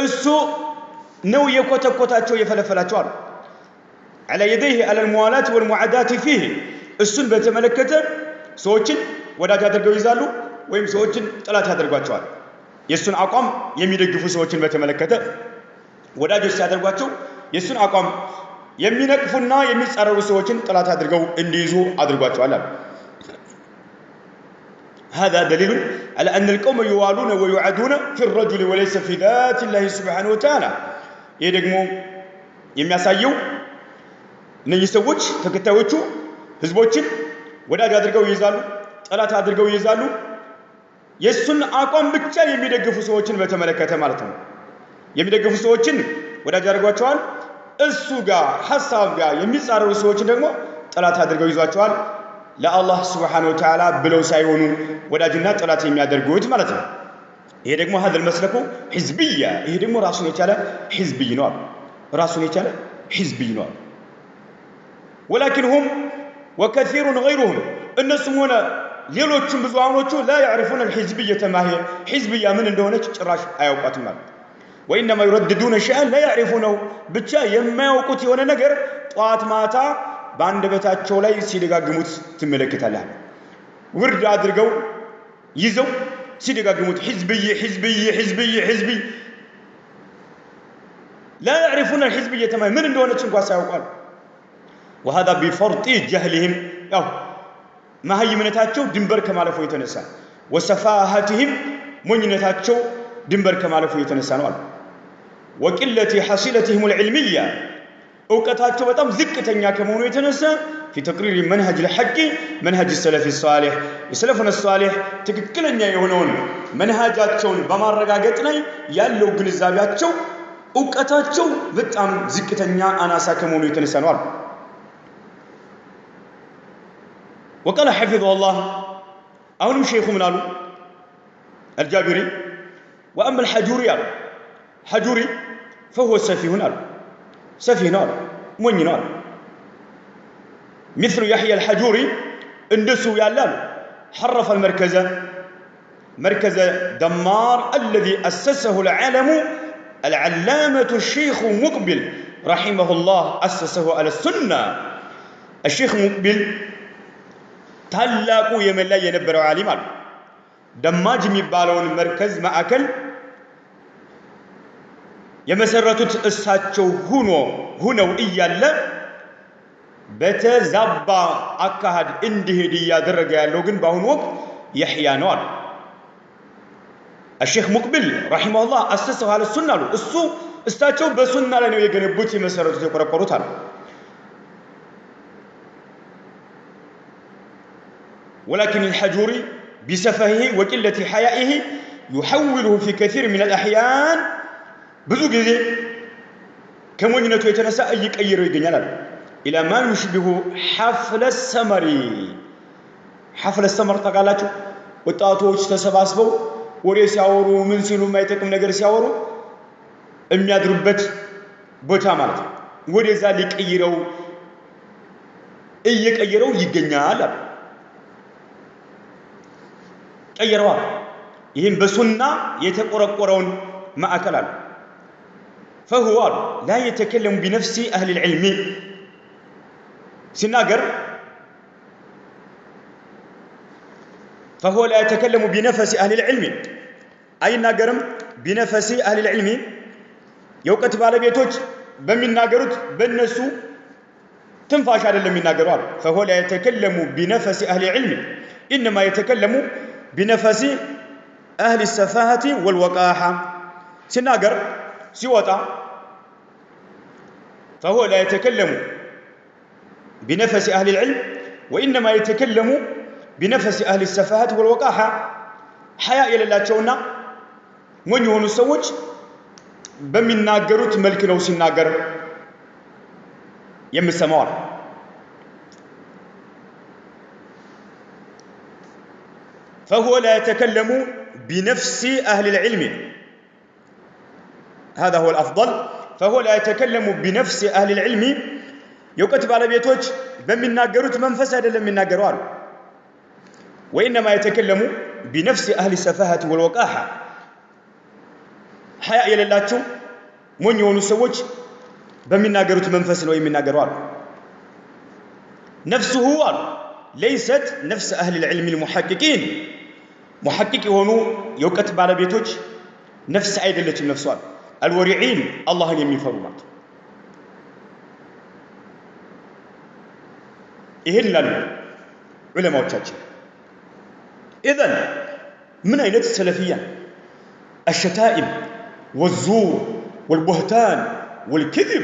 A: እሱ ነው የኮተኮታቸው የፈለፈላቸው አሉ على يديه على الموالات والمعادات فيه እሱን በተመለከተ ሰዎችን ወዳጅ አድርገው ይዛሉ ወይም ሰዎችን ጥላት ያደርጓቸዋል የሱን አቋም የሚደግፉ ሰዎችን በተመለከተ ወዳጆች ሲያደርጓቸው የሱን አቋም የሚነቅፉና የሚጻረሩ ሰዎችን ጥላት አድርገው እንዲይዙ አድርጓቸዋል هذا دليل على أن القوم يوالون ويعادون في الرجل وليس في ذات الله سبحانه وتعالى يدقمو የሚያሳየው እነዚህ ሰዎች ተከታዮቹ ህዝቦችን ወዳጅ አድርገው ይይዛሉ ጥላት አድርገው ይይዛሉ የሱን አቋም ብቻ የሚደግፉ ሰዎችን በተመለከተ ማለት ነው የሚደግፉ ሰዎችን ወዳጅ አድርጓቸዋል እሱ ጋር ሐሳብ ጋር የሚጻረሩ ሰዎችን ደግሞ ጥላት አድርገው ይዟቸዋል ለአላህ Subhanahu Wa Ta'ala ብለው ሳይሆኑ ወዳጅና ጥላት የሚያደርጉት ማለት ነው ይሄ ደግሞ هذا المسلك حزبيه ይሄ ደግሞ ራሱን የቻለ حزبي ነው ራሱን የቻለ حزبي ነው ولكن هم وكثير غيرهم እነሱም ሆነ ሌሎችም ብዙሃኖቹ لا يعرفون الحزبيه ما هي حزبيه ምን እንደሆነች ጭራሽ አያውቃትም ማለት وانما يرددون شيئا لا يعرفونه ብቻ የማያውቁት የሆነ ነገር ጧት ማታ ባንደበታቸው ላይ ሲደጋግሙት ትመለከታለህ ውርድ አድርገው ይዘው ሲደጋግሙት حزبيه حزبيه حزبيه حزبي لا يعرفون الحزبيه ما ምን እንደሆነች እንኳን ሳያውቃሉ وهذا بفرط جهلهم ያው ማህይምነታቸው ድንበር ከማለፉ የተነሳ وسفاهتهم ሞኝነታቸው ድንበር ከማለፉ የተነሳ ነው وقلة حصيلتهم العلميه እውቀታቸው በጣም ዝቅተኛ ከመሆኑ የተነሳ في تقرير منهج الحق منهج السلف الصالح የሰለፉን الصالح ትክክለኛ የሆነውን መንሃጃቸውን በማረጋገጥ ላይ ያለው ግንዛቤያቸው እውቀታቸው በጣም ዝቅተኛ አናሳ ከመሆኑ የተነሳ ነው አሉ وقال حفظه الله አሁንም ሼኹ ምን አሉ الجابري واما الحجوري አሉ حجوري فهو سفيه አሉ سفيه ነው ሞኝ ነው አሉ مثل يحيى الحجوري اندسوا يالال حرف المركز مركز دمار الذي أسسه العالم العلامة الشيخ مقبل رحمه الله أسسه على السنة الشيخ مقبل تلاقوا يمن لا ينبروا عالما دماج ميبالون مركز ما أكل يمسرتت أساتشو هنو إيالا በተዛባ አካሃድ እንዲሄድ ያደረገ ያለው ግን ባሁን ወቅት يحيى ነው الشيخ مقبل رحمه الله أسسه على السنة እሱ እስታቸው በሱና ላይ ነው የገነቡት የመሰረቱት የቆረቆሩት አለ ولكن الحجوري بسفهه وقلة حيائه يحوله في كثير من الأحيان ብዙ ጊዜ ከሞኝነቱ የተነሳ እየቀየረው ይገኛል إلى ما يشبه حفل السمر حفل السمر تقالاتو ወጣቶች ተሰባስበው ወሬ ሲያወሩ ምን ሲሉ ማይጠቅም ነገር ሲያወሩ የሚያድሩበት ቦታ ማለት ነው ወደዛ ሊቀይረው እየቀየረው ይገኛል ቀየረዋ ይሄን በሱና የተቆረቆረውን ማዕከል አለ فهو لا يتكلم بنفس أهل العلم سناجر فهو لا يتكلم بنفس أهل العلم أي ناجرم بنفس أهل العلم يوقت بالبيتوج بمن ناجرت بالنسو تنفاش على اللي من ناجروا فهو لا يتكلم بنفس أهل العلم إنما يتكلم بنفس أهل السفاهة والوقاحة سناجر سيوطا فهو لا يتكلم بنفس أهل العلم وإنما يتكلم بنفس أهل السفاهة والوقاحة حياء إلى الله تشونا من يهون السوج بمن ناقروا تملك نوسي ناقر يم السماوات فهو لا يتكلم بنفس أهل العلم هذا هو الأفضل فهو لا يتكلم بنفس أهل العلم يوكتب على بيتوج بمن ناقروت منفس هذا لمن ناقروان وإنما يتكلم بنفس أهل السفاهة والوقاحة حياء إلى الله تشو من يونسوج بمن ناقروت منفس وإمن ناقروان نفسه ليست نفس أهل العلم المحققين محقق هونو يوكتب على بيتوج نفس أيضا التي نفسها الورعين الله يميفرمات ይሄን ዑለማዎቻችን اذا من اين السلفيه الشتائم والزور والبهتان والكذب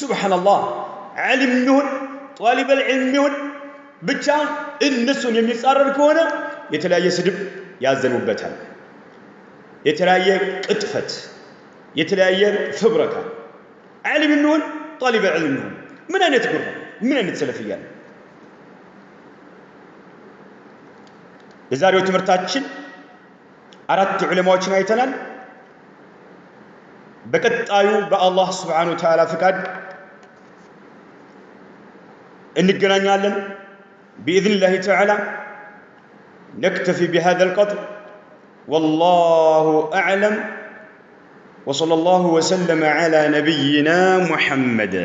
A: سبحان الله علم يهون طالب العلم يهون ብቻ እነሱን የሚጻረር ከሆነ የተለያየ ስድብ ያዘኑበታል የተለያየ ቅጥፈት የተለያየ ፍብረካ ዓሊም ይሁን طالب العلم ይሁን ምን አይነት ጉራ ምን አይነት ሰለፊያ የዛሬው ትምህርታችን አራት ዑለማዎችን አይተናል በቀጣዩ በአላህ Subhanahu Wa Ta'ala ፍቃድ እንገናኛለን بإذن الله تعالى نكتفي بهذا القدر والله أعلم وصلى الله وسلم على نبينا محمد